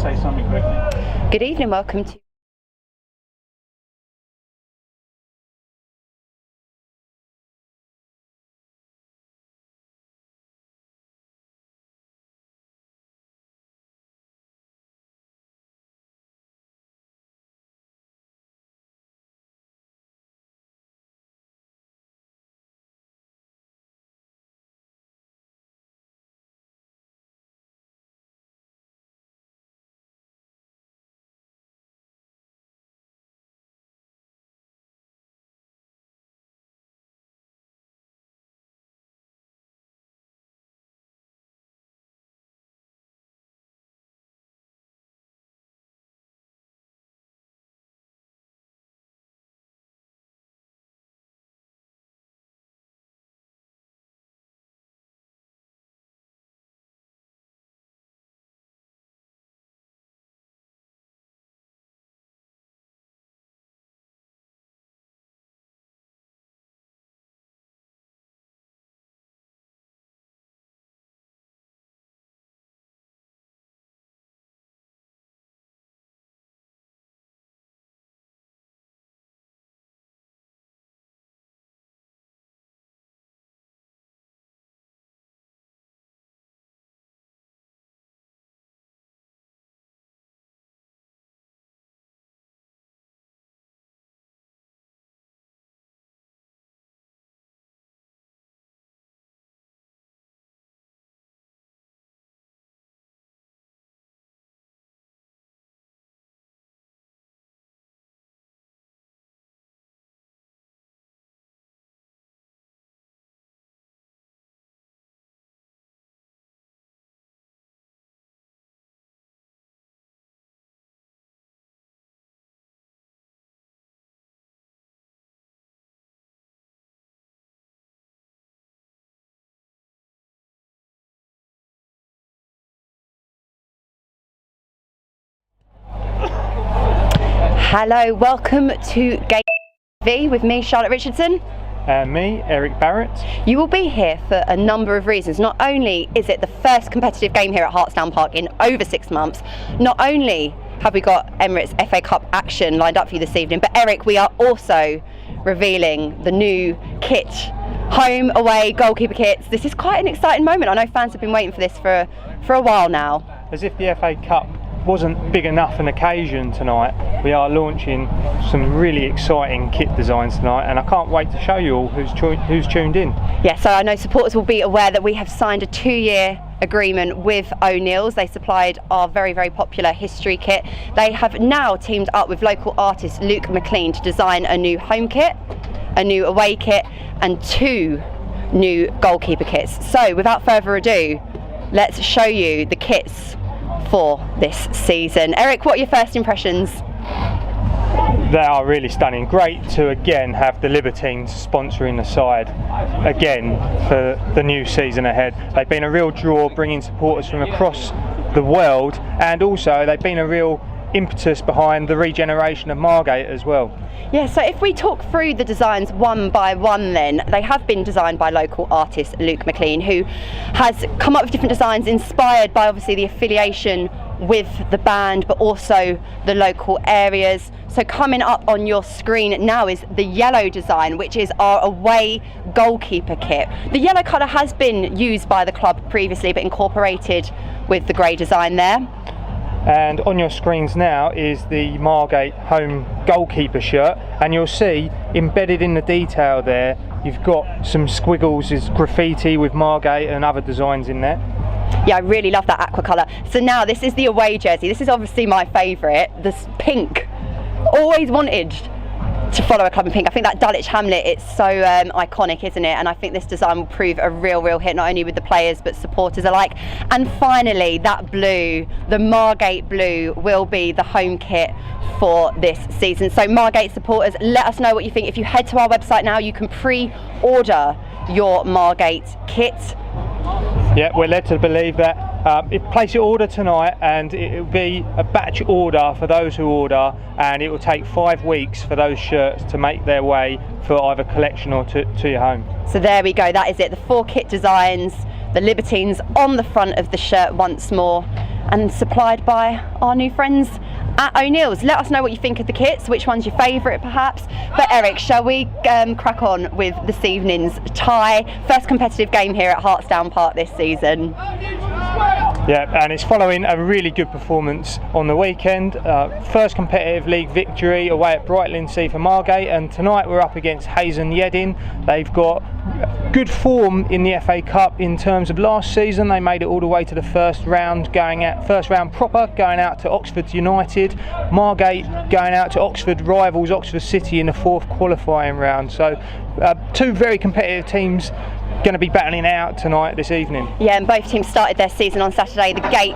say something quickly. Good evening, welcome to Hello, welcome to Gate TV with me, Charlotte Richardson. And me, Eric Barrett. You will be here for a number of reasons. Not only is it the first competitive game here at Hartsdown Park in over 6 months, not only have we got Emirates FA Cup action lined up for you this evening, but Eric, we are also revealing the new kit, home, away, goalkeeper kits. This is quite an exciting moment. I know fans have been waiting for this for a while now. As if the FA Cup wasn't big enough an occasion tonight, we are launching some really exciting kit designs tonight, and I can't wait to show you all who's tuned in. Yeah, so I know supporters will be aware that we have signed a 2-year agreement with O'Neill's. They supplied our very, very popular history kit. They have now teamed up with local artist Luke McLean to design a new home kit, a new away kit, and 2 new goalkeeper kits. So without further ado, let's show you the kits for this season. Eric, what are your first impressions? They are really stunning. Great to again have the Libertines sponsoring the side again for the new season ahead. They've been a real draw, bringing supporters from across the world, and also they've been a real impetus behind the regeneration of Margate as well. Yeah, so if we talk through the designs one by one, then they have been designed by local artist Luke McLean, who has come up with different designs inspired by obviously the affiliation with the band, but also the local areas. So coming up on your screen now is the yellow design, which is our away goalkeeper kit. The yellow colour has been used by the club previously, but incorporated with the grey design there. And on your screens now is the Margate home goalkeeper shirt, and you'll see embedded in the detail there you've got some squiggles, is graffiti with Margate and other designs in there. Yeah, I really love that aqua colour. So now this is the away jersey. This is obviously my favourite, this pink. Always wanted to follow a club in pink. I think that Dulwich Hamlet, it's so iconic, isn't it? And I think this design will prove a real hit, not only with the players but supporters alike. And finally, that blue, the Margate blue, will be the home kit for this season. So Margate supporters, let us know what you think. If you head to our website now, you can pre-order your Margate kit. Yeah, we're led to believe that place your order tonight, and it will be a batch order for those who order, and it will take 5 weeks for those shirts to make their way for either collection or to your home. So there we go, that is it, the 4 kit designs, the Libertines on the front of the shirt once more, and supplied by our new friends at O'Neill's. Let us know what you think of the kits, which one's your favourite perhaps. But Eric, shall we crack on with this evening's tie? First competitive game here at Hartsdown Park this season. Yeah, and it's following a really good performance on the weekend. First competitive league victory away at Brightlingsea for Margate, and tonight we're up against Yeading. They've got good form in the FA Cup in terms of last season. They made it all the way to the first round proper, going out to Oxford United. Margate going out to Oxford rivals Oxford City in the fourth qualifying round. So two very competitive teams going to be battling out tonight this evening. Yeah, and both teams started their season on Saturday. The Gate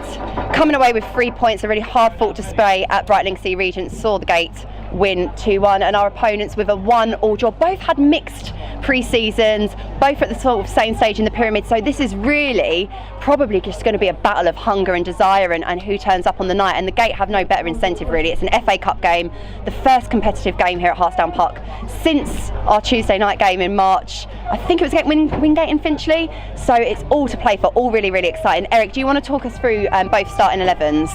coming away with 3 points, a really hard fought display at Brightlingsea Regent, saw the Gate win 2-1, and our opponents with a 1-1 draw. Both had mixed pre-seasons, both at the sort of same stage in the pyramid, so this is really probably just going to be a battle of hunger and desire and who turns up on the night, and the Gate have no better incentive really. It's an FA Cup game, the first competitive game here at Hartsdown Park since our Tuesday night game in March. I think it was Wingate and Finchley, so it's all to play for, all really, really exciting. Eric, do you want to talk us through both starting 11s?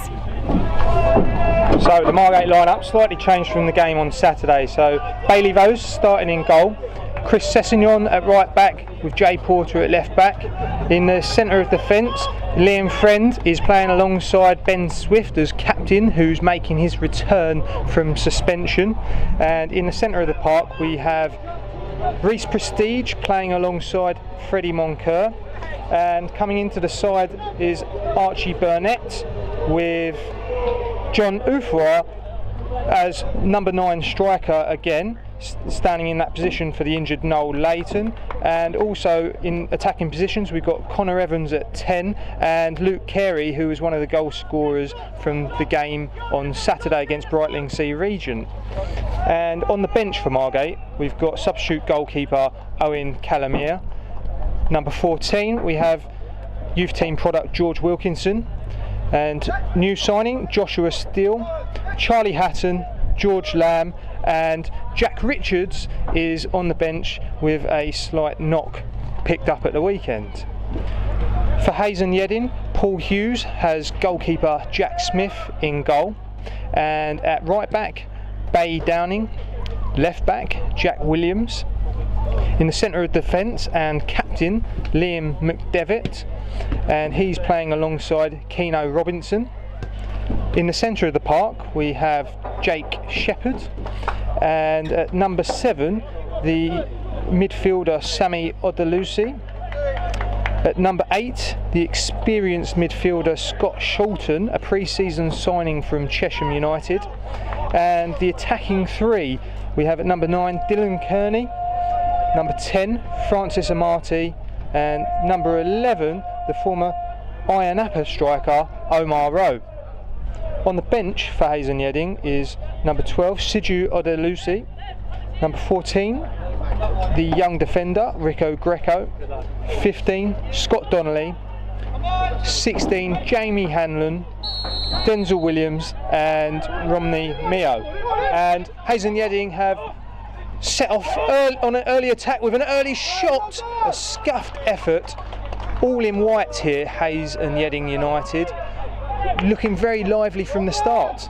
So the Margate lineup slightly changed from the game on Saturday. So Bailey Vose starting in goal, Chris Sessignon at right back with Jay Porter at left back. In the centre of defence, Liam Friend is playing alongside Ben Swift as captain, who's making his return from suspension. And in the centre of the park we have Reece Prestige playing alongside Freddie Moncur, and coming into the side is Archie Burnett with John Uthra as number 9 striker again, standing in that position for the injured Noel Layton. And also in attacking positions we've got Connor Evans at 10 and Luke Carey, who was one of the goal scorers from the game on Saturday against Brightlingsea Regent. And on the bench for Margate we've got substitute goalkeeper Owen Calamere. Number 14 we have youth team product George Wilkinson, and new signing Joshua Steele, Charlie Hatton, George Lamb, and Jack Richards is on the bench with a slight knock picked up at the weekend. For Yeading, Paul Hughes has goalkeeper Jack Smith in goal, and at right back Bay Downing, left back Jack Williams. In the centre of defence and captain Liam McDevitt, and he's playing alongside Keno Robinson. In the centre of the park we have Jake Shepherd, and at number 7 the midfielder Sammy Odelusi. At number 8 the experienced midfielder Scott Shulton, a pre-season signing from Chesham United. And the attacking 3 we have at number 9 Dylan Kearney, number 10 Francis Amati, and number 11 the former Iron Appa striker Omar Rowe. On the bench for Yeading is number 12 Siju Odelusi, number 14 the young defender Rico Greco, 15 Scott Donnelly, 16 Jamie Hanlon, Denzel Williams and Romney Mio. And Yeading have set off on an early attack with an early shot, a scuffed effort, all in white here, Hayes and Yeading United, looking very lively from the start.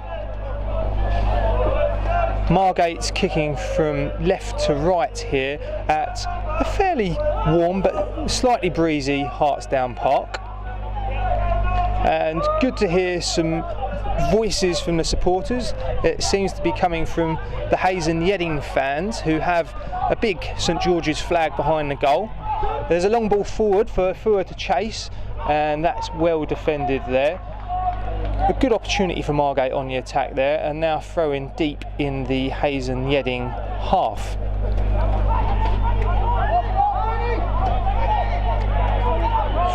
Margate's kicking from left to right here at a fairly warm but slightly breezy Hartsdown Park. And good to hear some voices from the supporters. It seems to be coming from the Hayes and Yeading fans, who have a big St George's flag behind the goal. There's a long ball forward for Fua to chase, and that's well defended there. A good opportunity for Margate on the attack there, and now throwing deep in the Hayes and Yeading half.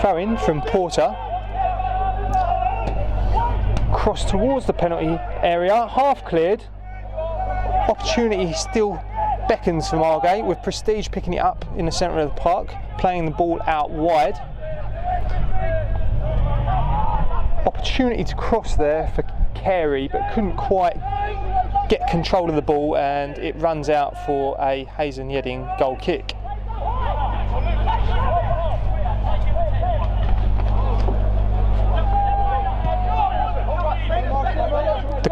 Throw-in from Porter. Cross towards the penalty area, half cleared. Opportunity still beckons for Margate, with Prestige picking it up in the centre of the park, playing the ball out wide. Opportunity to cross there for Carey, but couldn't quite get control of the ball, and it runs out for a Hayes and Yeading goal kick.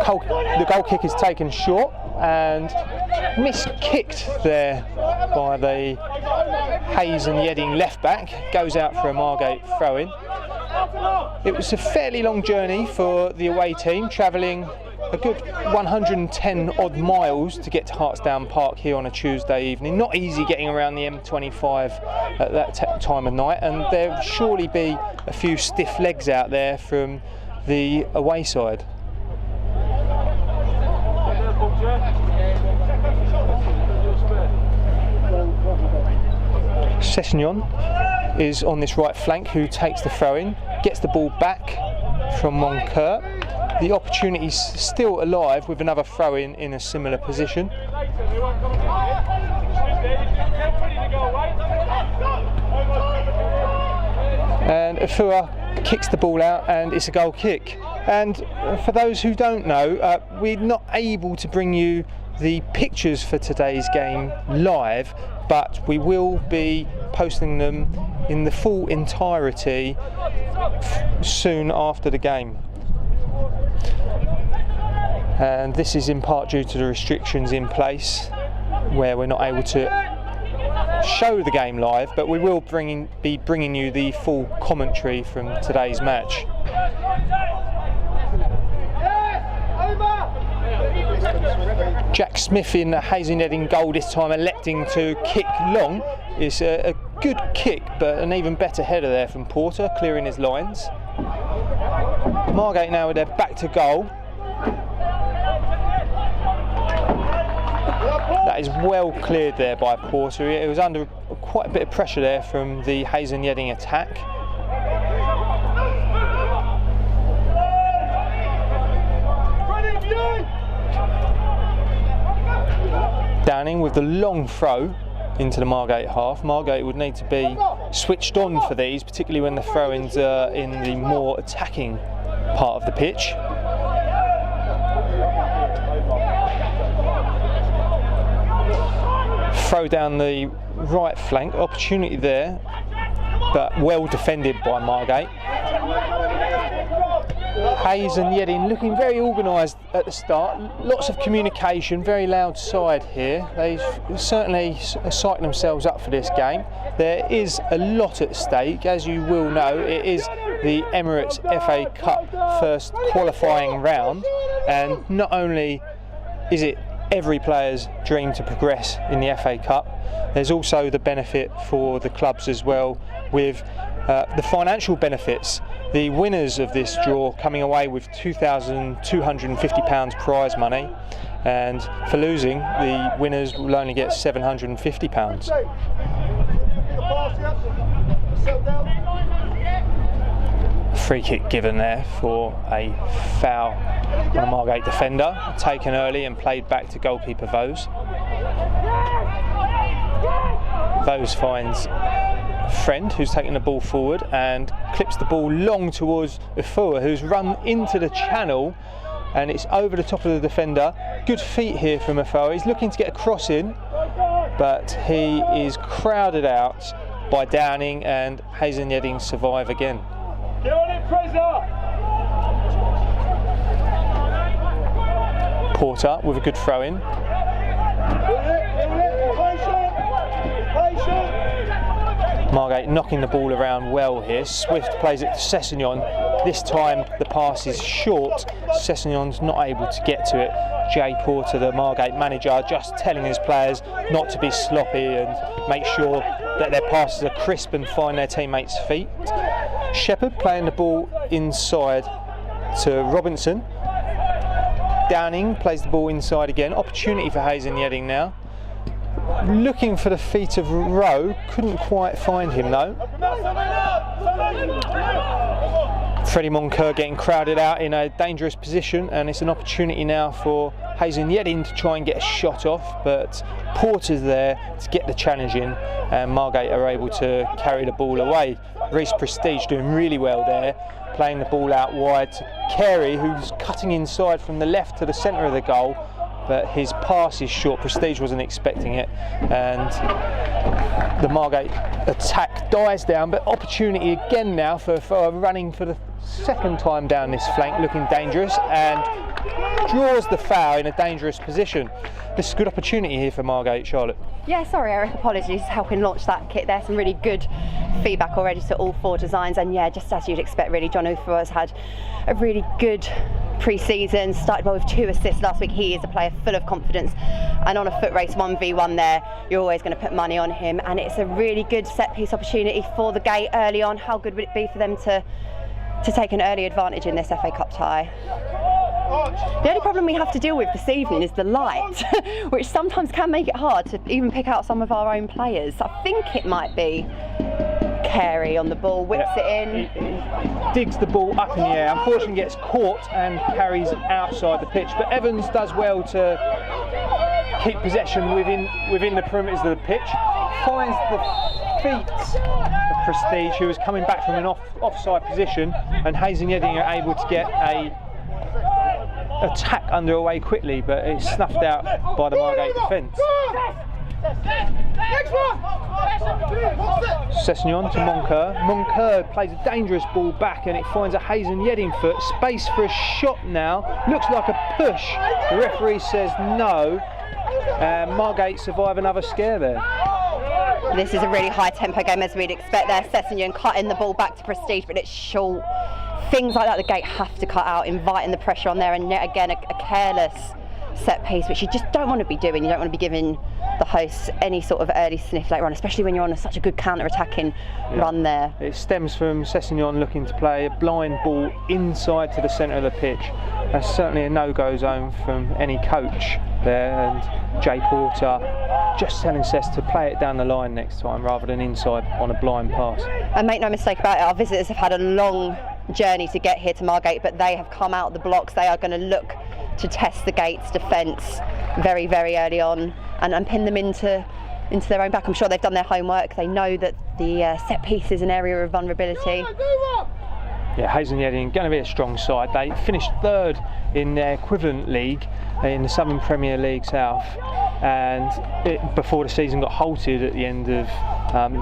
the goal kick is taken short and miss-kicked there by the Hayes and Yeading left back. Goes out for a Margate throw-in. It was a fairly long journey for the away team, travelling a good 110 odd miles to get to Hartsdown Park here on a Tuesday evening. Not easy getting around the M25 at that time of night, and there'll surely be a few stiff legs out there from the away side. Sessignon is on this right flank, who takes the throw-in, gets the ball back from Moncur. The opportunity's still alive with another throw-in in a similar position. And Afua kicks the ball out, and it's a goal kick. And for those who don't know, we're not able to bring you the pictures for today's game live, but we will be posting them in the full entirety soon after the game. And this is in part due to the restrictions in place where we're not able to show the game live, but we will be bringing you the full commentary from today's match. Jack Smith in the Hayes and Yeading goal this time, electing to kick long. It's a good kick, but an even better header there from Porter, clearing his lines. Margate now with their back to goal. That is well cleared there by Porter. It was under quite a bit of pressure there from the Hayes and Yeading attack. Downing with the long throw into the Margate half. Margate would need to be switched on for these, particularly when the throw-ins are in the more attacking part of the pitch. Throw down the right flank, opportunity there, but well defended by Margate. Hayes and Yeading looking very organised at the start, lots of communication, very loud side here. They've certainly psyched themselves up for this game. There is a lot at stake, as you will know. It is the Emirates FA Cup first qualifying round, and not only is it every player's dream to progress in the FA Cup, there's also the benefit for the clubs as well, with the financial benefits. The winners of this draw coming away with £2,250 prize money, and for losing, the winners will only get £750. Free kick given there for a foul on a Margate defender, taken early and played back to goalkeeper Vose. Vose finds Friend, who's taking the ball forward and clips the ball long towards Afua, who's run into the channel, and it's over the top of the defender. Good feet here from Afua. He's looking to get a cross in, but he is crowded out by Downing, and Hayes and Yeading survive again. Get on it, Fraser! Porter with a good throw in. Margate knocking the ball around well here. Swift plays it to Sessignon. This time the pass is short. Sessignon's not able to get to it. Jay Porter, the Margate manager, just telling his players not to be sloppy and make sure that their passes are crisp and find their teammates' feet. Shepherd playing the ball inside to Robinson. Downing plays the ball inside again. Opportunity for Hayes and Yeading now. Looking for the feet of Rowe, couldn't quite find him though. Freddie Moncur getting crowded out in a dangerous position, and it's an opportunity now for Hayes and Yeading to try and get a shot off, but Porter's there to get the challenge in, and Margate are able to carry the ball away. Reece Prestige doing really well there, playing the ball out wide to Carey, who's cutting inside from the left to the centre of the goal, but his pass is short. Prestige wasn't expecting it, and the Margate attack dies down, but opportunity again now for running for the second time down this flank, looking dangerous, and draws the foul in a dangerous position. This is a good opportunity here for Margate, Charlotte. Yeah, sorry Eric, apologies, helping launch that kit there. Some really good feedback already to all 4 designs, and yeah, just as you'd expect really, John Uthor has had a really good pre-season, started well with 2 assists last week. He is a player full of confidence, and on a foot race 1v1 there, you're always going to put money on him, and it's a really good set piece opportunity for the Gate early on. How good would it be for them to take an early advantage in this FA Cup tie? The only problem we have to deal with this evening is the light, which sometimes can make it hard to even pick out some of our own players. I think it might be Carey on the ball, whips it in. He digs the ball up in the air, unfortunately gets caught and carries outside the pitch, but Evans does well to keep possession within the perimeters of the pitch, finds the feet of Prestige, who was coming back from an offside position, and Hayes and Yeading are able to get a attack underway quickly, but it's snuffed out by the Margate defence. Sessegnon to Moncur. Moncur plays a dangerous ball back, and it finds a Hayes and Yeading foot. Space for a shot now. Looks like a push. The referee says no. Margate survive another scare there. This is a really high tempo game as we'd expect there. Sessegnon cutting the ball back to Prestige, but it's short. Things like that the Gate have to cut out, inviting the pressure on there, and yet again a careless set piece, which you just don't want to be doing. You don't want to be giving the hosts any sort of early sniff later on, especially when you're on such a good counter-attacking run there. It stems from Sessegnon looking to play a blind ball inside to the centre of the pitch. That's certainly a no-go zone from any coach there, and Jay Porter just telling Sess to play it down the line next time rather than inside on a blind pass. And make no mistake about it, our visitors have had a long journey to get here to Margate, but they have come out the blocks. They are going to look to test the Gate's defence very, very early on and pin them into their own back. I'm sure they've done their homework. They know that the set piece is an area of vulnerability. Yeah, Hayes and Yeading going to be a strong side. They finished 3rd in their equivalent league in the Southern Premier League South, and before the season got halted at the end of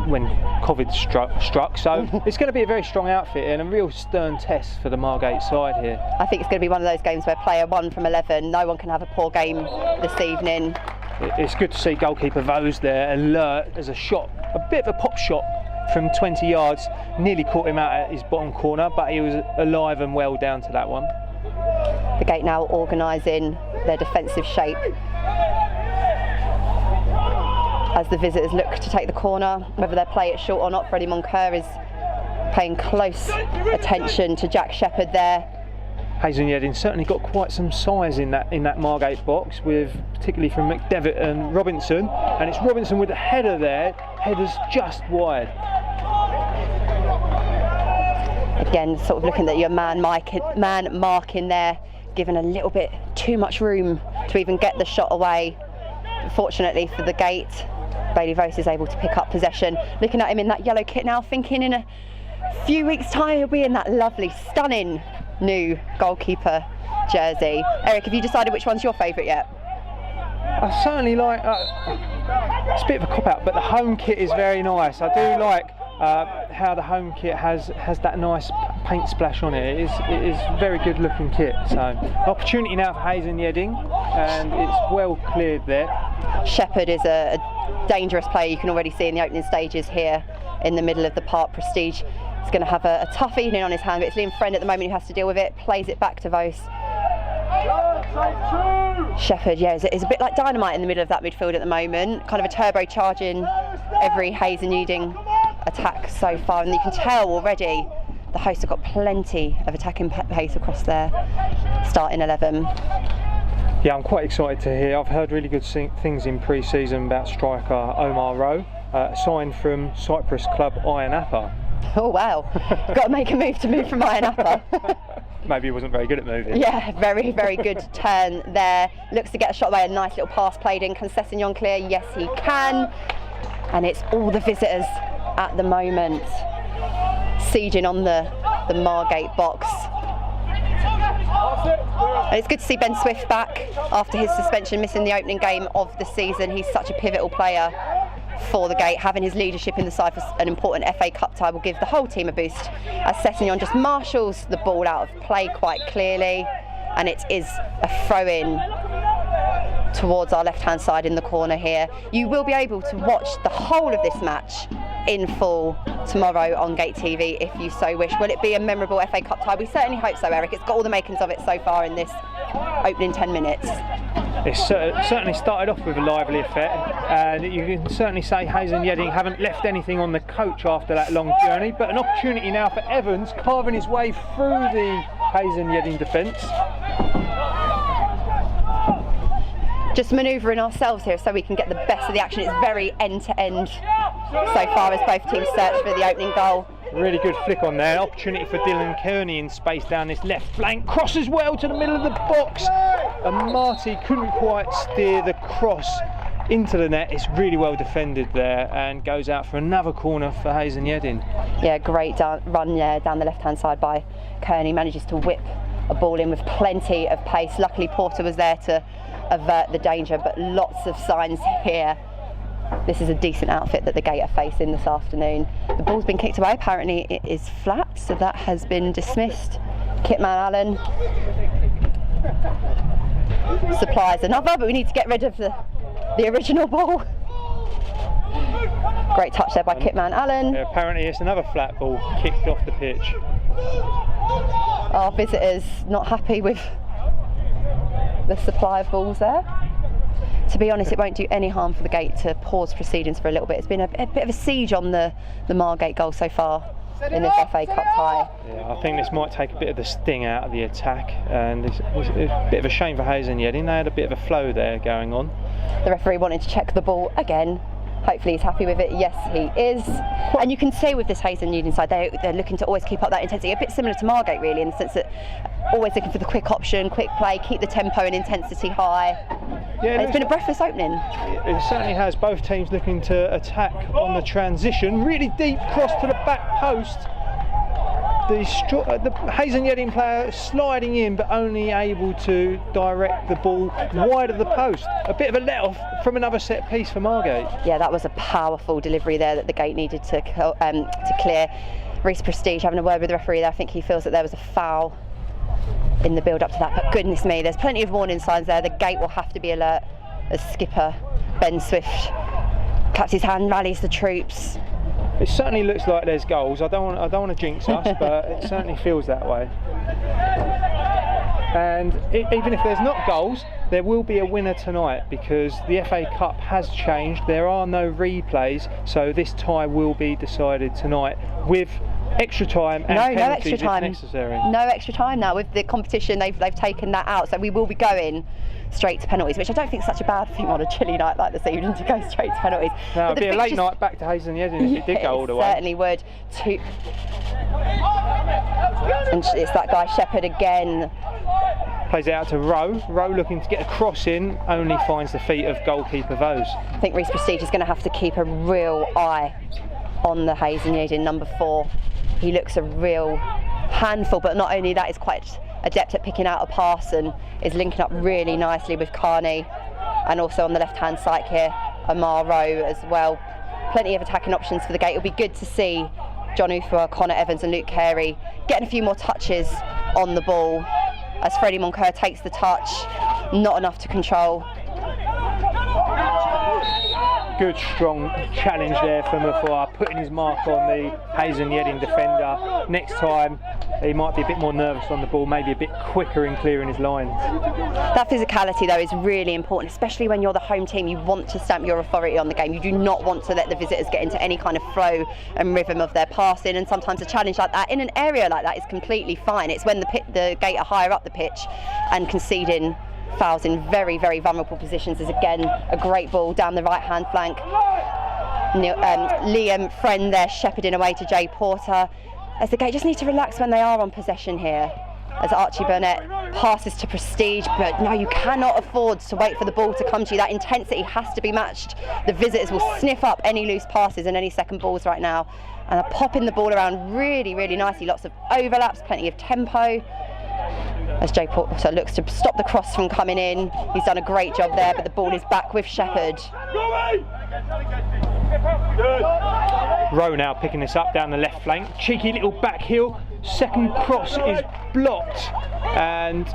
when COVID struck. So it's going to be a very strong outfit and a real stern test for the Margate side here. I think it's going to be one of those games where player 1 from 11, no one can have a poor game this evening. It's good to see goalkeeper Vose there, alert as a shot, a bit of a pop shot from 20 yards, nearly caught him out at his bottom corner, but he was alive and well down to that one. The Gate now organising their defensive shape as the visitors look to take the corner. Whether they play it short or not, Freddie Moncur is paying close attention to Jack Shepherd there. Hayes and Yeading certainly got quite some size in that Margate box, with particularly from McDevitt and Robinson, and it's Robinson with the header there. Header's just wide. Again, sort of looking at your man marking there, given a little bit too much room to even get the shot away. Fortunately for the Gate, Bailey Vose is able to pick up possession. Looking at him in that yellow kit now, thinking in a few weeks' time he'll be in that lovely, stunning new goalkeeper jersey. Eric, have you decided which one's your favourite yet? I certainly like, it's a bit of a cop-out, but the home kit is very nice. I do like how the home kit has that nice paint splash on it. It is a very good looking kit. So opportunity now for Hayes and Yeading, and it's well cleared there. Shepherd is a dangerous player. You can already see in the opening stages here in the middle of the park. Prestige is going to have a tough evening on his hand, but it's Liam Friend at the moment who has to deal with it. Plays it back to Vose. Shepherd, yeah, is a bit like dynamite in the middle of that midfield at the moment. Kind of a turbo charging every Hayes and Yeading attack so far, and you can tell already the hosts have got plenty of attacking pace across their starting 11. Yeah, I'm quite excited to hear. I've heard really good things in pre-season about striker Omar Rowe, signed from Cyprus club Iron Appa. Oh wow, got to make a move from Iron Appa. Maybe he wasn't very good at moving. Yeah, very, very good turn there. Looks to get a shot away, a nice little pass played in. Can Sessegnon clear? Yes, he can. And it's all the visitors at the moment sieging on the Margate box. And it's good to see Ben Swift back after his suspension, missing the opening game of the season. He's such a pivotal player for the Gate. Having his leadership in the side for an important FA Cup tie will give the whole team a boost, as Sessegnon just marshals the ball out of play quite clearly. and it is a throw-in towards our left-hand side in the corner here. You will be able to watch the whole of this match in full tomorrow on Gate TV if you so wish. Will it be a memorable FA Cup tie? We certainly hope so, Eric. It's got all the makings of it so far in this opening 10 minutes. It's certainly started off with a lively affair, and you can certainly say Hayes and Yeading haven't left anything on the coach after that long journey, but an opportunity now for Evans, carving his way through the Hayes and Yeading defence. Just manoeuvring ourselves here so we can get the best of the action. It's very end-to-end so far as both teams search for the opening goal. Really good flick on there. Opportunity for Dylan Kearney in space down this left flank. Crosses well to the middle of the box. And Marty couldn't quite steer the cross into the net. It's really well defended there and goes out for another corner for Hayes and Yeading. Yeah, great run there down the left-hand side by Kearney. Manages to whip a ball in with plenty of pace. Luckily Porter was there to avert the danger, but lots of signs here. This is a decent outfit that the Gate are facing this afternoon. The ball's been kicked away. Apparently it is flat, so that has been dismissed. Kitman Allen supplies another, but we need to get rid of the original ball. Great touch there by Kitman Allen. Yeah, apparently it's another flat ball kicked off the pitch. Our visitors not happy with the supply of balls there. To be honest, it won't do any harm for the Gate to pause proceedings for a little bit. It's been a bit of a siege on the Margate goal so far in this FA Cup tie. Yeah, I think this might take a bit of the sting out of the attack, and it's a bit of a shame for Hayes and Yeading. They had a bit of a flow there going on. The referee wanted to check the ball again. Hopefully he's happy with it. Yes, he is. And you can see with this Hayes and Yeading side, they're looking to always keep up that intensity. A bit similar to Margate, really, in the sense that always looking for the quick option, quick play, keep the tempo and intensity high. Yeah, and it's been a breathless opening. It certainly has. Both teams looking to attack on the transition. Really deep cross to the back post. The Hayes and Yeading player sliding in, but only able to direct the ball wide of the post. A bit of a let-off from another set piece for Margate. Yeah, that was a powerful delivery there that the Gate needed to clear. Reece Prestige having a word with the referee there. I think he feels that there was a foul in the build-up to that, but goodness me, there's plenty of warning signs there. The Gate will have to be alert as skipper Ben Swift claps his hand, rallies the troops. It certainly looks like there's goals. I don't want to jinx us, but it certainly feels that way. And even if there's not goals, there will be a winner tonight, because the FA Cup has changed. There are no replays, so this tie will be decided tonight with extra time and penalties if necessary. No extra time now with the competition. They've taken that out, so we will be going straight to penalties, which I don't think is such a bad thing on a chilly night like this evening to go straight to penalties. No, it'd be a late night back to Hayes and Yeading if it did go all the way. It certainly would. And it's that guy Shepherd again. Plays it out to Rowe. Rowe looking to get a cross in, only finds the feet of goalkeeper Vose. I think Reece Prestige is going to have to keep a real eye on the Hayes and Yeading number 4. He looks a real handful, but not only that, he's quite adept at picking out a pass and is linking up really nicely with Carney, and also on the left-hand side here, Amar Rowe as well. Plenty of attacking options for the Gate. It'll be good to see John Ufua, Connor Evans and Luke Carey getting a few more touches on the ball as Freddie Moncur takes the touch. Not enough to control. Good strong challenge there for Mufua, putting his mark on the Hayes and Yeading defender. Next time he might be a bit more nervous on the ball, maybe a bit quicker in clearing his lines. That physicality though is really important, especially when you're the home team. You want to stamp your authority on the game. You do not want to let the visitors get into any kind of flow and rhythm of their passing, and sometimes a challenge like that in an area like that is completely fine. It's when the Gate are higher up the pitch and conceding fouls in very, very vulnerable positions. Is again a great ball down the right-hand flank. Liam Friend there shepherding away to Jay Porter, as the Gate just need to relax when they are on possession here. As Archie Burnett passes to Prestige, but no, you cannot afford to wait for the ball to come to you. That intensity has to be matched. The visitors will sniff up any loose passes and any second balls right now, and are popping the ball around really, really nicely. Lots of overlaps, plenty of tempo. As Jay Porter looks to stop the cross from coming in. He's done a great job there, but the ball is back with Shepherd. Rowe now picking this up down the left flank. Cheeky little back heel Second cross is blocked, and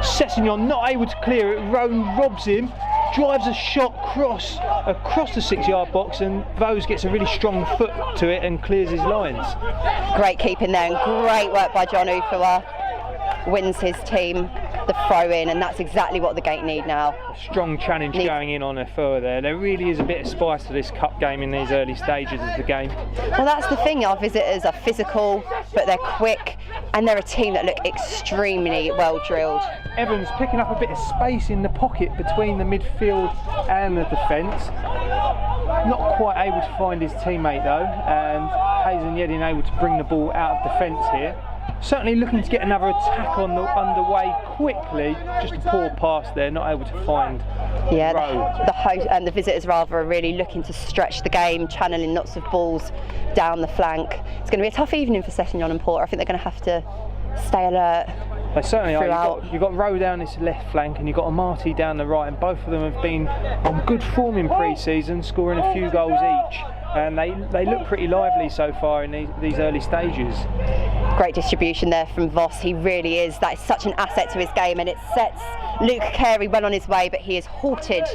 Sessignon not able to clear it. Roan robs him, drives a shot across the 6-yard box, and Vose gets a really strong foot to it and clears his lines. Great keeping there, and great work by John Ufua. Wins his team the throw in, and that's exactly what the Gate need now. A strong challenge going in on Ufua there. There really is a bit of spice to this cup game in these early stages of the game. Well, that's the thing, our visitors are physical, but they're quick, and they're a team that look extremely well drilled. Evans picking up a bit of space in the pocket between the midfield and the defence. Not quite able to find his teammate though, and Hazen Yeading able to bring the ball out of defence here. Certainly looking to get another attack underway quickly. Just a poor pass there, not able to find the host and the visitors rather are really looking to stretch the game, channeling lots of balls down the flank. It's going to be a tough evening for Sessignon and Porter. I think they're going to have to stay alert. They certainly throughout. are. You've got Rowe down this left flank, and you've got Amati down the right, and both of them have been on good form in pre-season, scoring a few goals each. And they look pretty lively so far in these early stages. Great distribution there from Voss. He really is. That is such an asset to his game, and it sets Luke Carey well on his way, but he is halted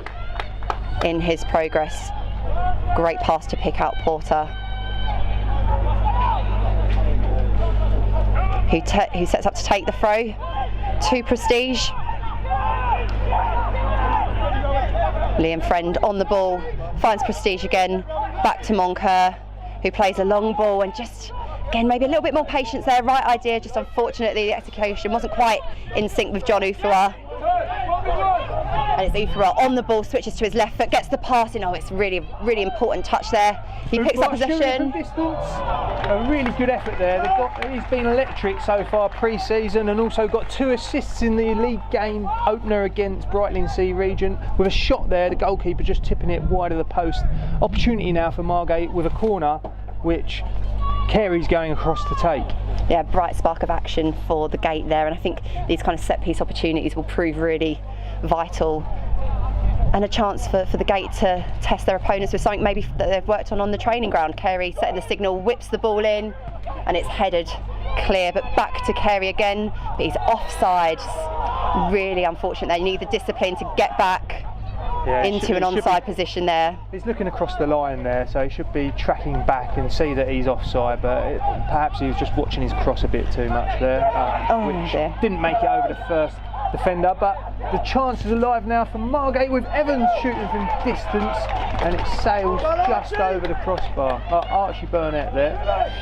in his progress. Great pass to pick out Porter, who sets up to take the throw to Prestige. Liam Friend on the ball, finds Prestige again, back to Moncur, who plays a long ball, and just, again, maybe a little bit more patience there. Right idea, just unfortunately the execution wasn't quite in sync with John Ufua. And it's Ufua on the ball, switches to his left foot, gets the pass in. Oh, it's really, really important touch there. He picks up possession. A really good effort there. He's been electric so far pre-season, and also got 2 assists in the league game opener against Brightling Sea Regent. With a shot there, the goalkeeper just tipping it wide of the post. Opportunity now for Margate with a corner, which Carey's going across to take. Yeah, bright spark of action for the Gate there, and I think these kind of set piece opportunities will prove really vital, and a chance for the Gate to test their opponents with something maybe that they've worked on the training ground. Carey setting the signal, whips the ball in, and it's headed clear, but back to Carey again, but he's offside. Really unfortunate. They need the discipline to get back into an onside position there. He's looking across the line there, so he should be tracking back and see that he's offside, but perhaps he was just watching his cross a bit too much there, which didn't make it over the first defender. But the chance is alive now for Margate, with Evans shooting from distance, and it sails just over the crossbar. Archie Burnett there.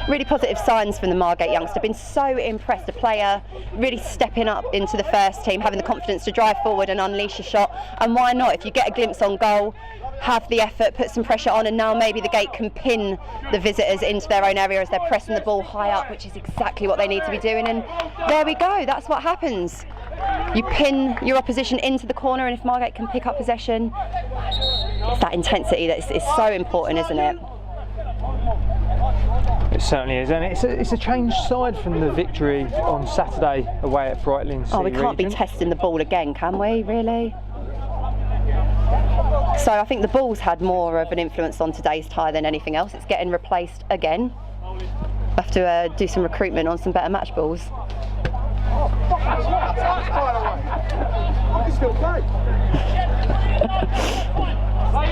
Really positive signs from the Margate youngster. Been so impressed. A player really stepping up into the first team, having the confidence to drive forward and unleash a shot. And why not? If you get a glimpse on goal, have the effort, put some pressure on, and now maybe the Gate can pin the visitors into their own area as they're pressing the ball high up, which is exactly what they need to be doing. And there we go. That's what happens. You pin your opposition into the corner, and if Margate can pick up possession, it's that intensity that is so important, isn't it? It certainly is, and it's a changed side from the victory on Saturday away at Brightling Sea we can't be testing the ball again, can we, really? So I think the ball's had more of an influence on today's tie than anything else. It's getting replaced again. We'll have to do some recruitment on some better match balls.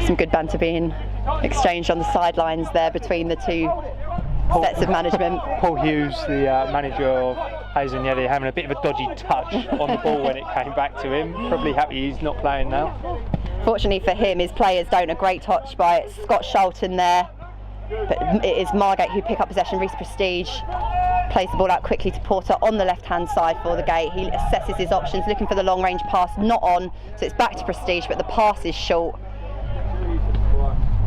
Some good banter being exchanged on the sidelines there between the two sets of management. Paul Hughes, the manager of Hazen Yeading, having a bit of a dodgy touch on the ball when it came back to him. Probably happy he's not playing now. Fortunately for him, his players don't. A great touch by Scott Shelton there. But it is Margate who pick up possession. Reece Prestige plays the ball out quickly to Porter on the left-hand side for the Gate. He assesses his options, looking for the long-range pass, not on, so it's back to Prestige, but the pass is short.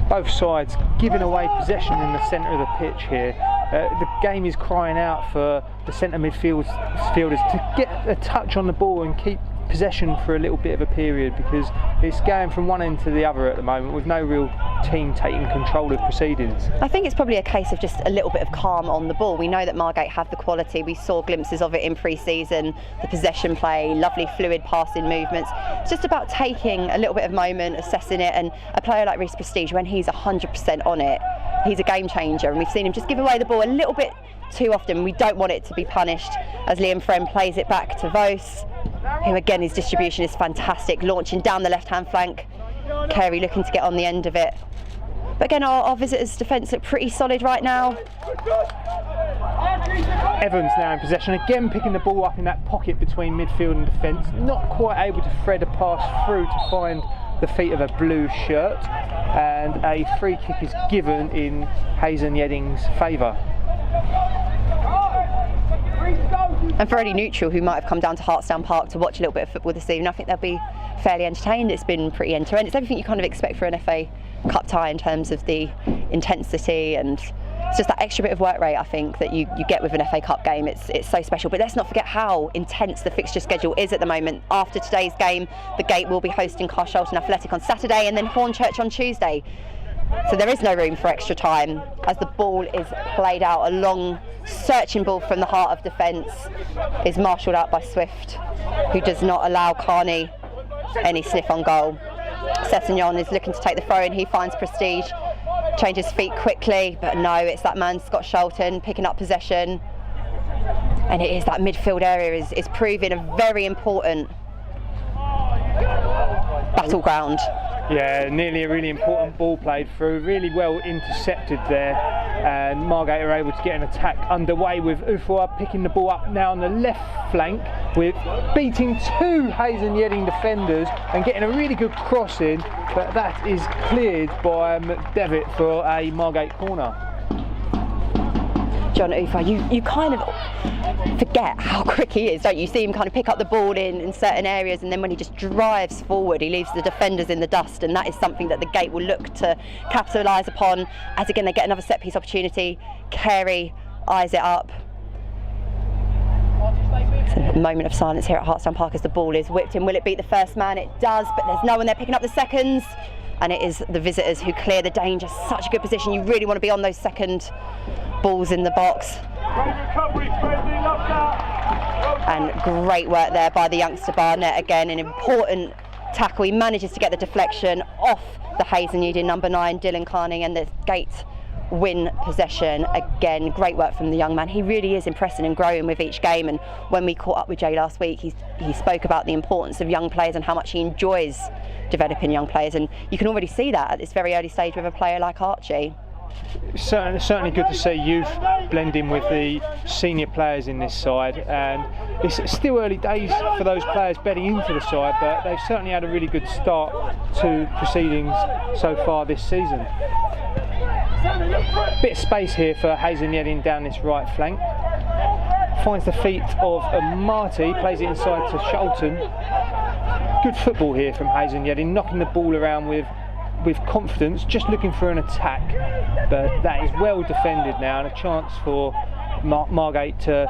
Both sides giving away possession in the centre of the pitch here. The game is crying out for the centre midfielders to get a touch on the ball and keep possession for a little bit of a period, because it's going from one end to the other at the moment with no real team taking control of proceedings. I think it's probably a case of just a little bit of calm on the ball. We know that Margate have the quality. We saw glimpses of it in pre-season, the possession play, lovely fluid passing movements. It's just about taking a little bit of moment, assessing it, and a player like Reece Prestige, when he's 100% on it, he's a game changer, and we've seen him just give away the ball a little bit too often. We don't want it to be punished as Liam Friend plays it back to Vos, who again, his distribution is fantastic, launching down the left-hand flank. Carey looking to get on the end of it. But again, our visitors' defence look pretty solid right now. Evans now in possession, again picking the ball up in that pocket between midfield and defence, not quite able to thread a pass through to find the feet of a blue shirt, and a free kick is given in Hazen Yeading's favour. And for any neutral who might have come down to Hartsdown Park to watch a little bit of football this evening, I think they'll be fairly entertained. It's been pretty end-to-end. It's everything you kind of expect for an FA Cup tie in terms of the intensity, and it's just that extra bit of work rate, I think, that you get with an FA Cup game. It's so special. But let's not forget how intense the fixture schedule is at the moment. After today's game, the Gate will be hosting Carshalton Athletic on Saturday and then Hornchurch on Tuesday. So there is no room for extra time as the ball is played out. A long searching ball from the heart of defence is marshalled out by Swift, who does not allow Carney any sniff on goal. Sessignon is looking to take the throw in. He finds Prestige, changes feet quickly, but no, it's that man Scott Shelton picking up possession, and it is that midfield area is proving a very important battleground. Yeah, nearly a really important ball played through, really well intercepted there, and Margate are able to get an attack underway with Ufua picking the ball up now on the left flank, with beating two Hazen Yeading defenders and getting a really good cross in, but that is cleared by McDevitt for a Margate corner. John Ufua, you kind of forget how quick he is, don't you? You see him kind of pick up the ball in certain areas, and then when he just drives forward, he leaves the defenders in the dust, and that is something that the Gate will look to capitalise upon as again they get another set piece opportunity. Carey eyes it up. It's a moment of silence here at Hartsdown Park as the ball is whipped in. Will it beat the first man? It does, but there's no one there picking up the seconds, and it is the visitors who clear the danger. Such a good position. You really want to be on those second balls in the box. And great work there by the youngster Barnett. Again, an important tackle. He manages to get the deflection off the Hazen Yeading number 9, Dylan Carney, and the Gate win possession. Again, great work from the young man. He really is impressing and growing with each game, and when we caught up with Jay last week, he spoke about the importance of young players and how much he enjoys developing young players, and you can already see that at this very early stage with a player like Archie. Certainly good to see youth blend in with the senior players in this side, and it's still early days for those players bedding into the side, but they've certainly had a really good start to proceedings so far this season. Bit of space here for Hazen Yeading down this right flank. Finds the feet of Marty, plays it inside to Shelton. Good football here from Hazen Yeading, knocking the ball around with confidence, just looking for an attack, but that is well defended now, and a chance for Margate to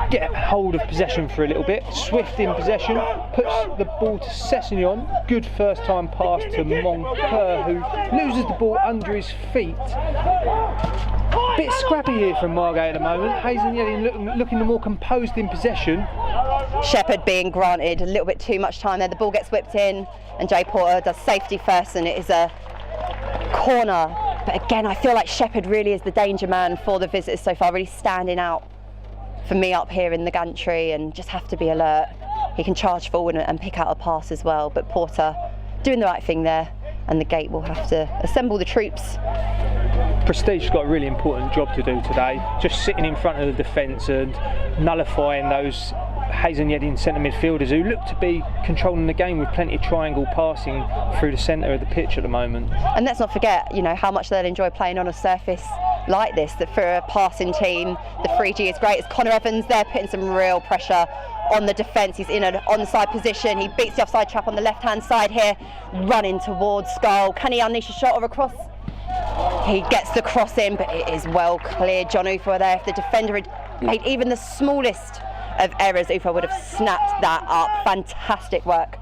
get hold of possession for a little bit. Swift in possession, puts the ball to Sessignon. Good first time pass to Moncur, who loses the ball under his feet. Bit scrappy here from Margate at the moment. Hazen Yeading looking more composed in possession. Shepherd being granted a little bit too much time there. The ball gets whipped in, and Jay Porter does safety first, and it is a corner. But again, I feel like Shepherd really is the danger man for the visitors so far, really standing out for me up here in the gantry, and just have to be alert. He can charge forward and pick out a pass as well, but Porter doing the right thing there, and the Gate will have to assemble the troops. Prestige's got a really important job to do today, just sitting in front of the defence and nullifying those Hazen Yeading centre midfielders who look to be controlling the game with plenty of triangle passing through the centre of the pitch at the moment. And let's not forget, you know, how much they'll enjoy playing on a surface like this, that for a passing team, the 3G is great. It's Connor Evans there putting some real pressure on the defence. He's in an onside position. He beats the offside trap on the left-hand side here, running towards goal. Can he unleash a shot or a cross? He gets the cross in, but it is well cleared. John Ufua there. If the defender had made even the smallest of errors, Ufua would have snapped that up. Fantastic work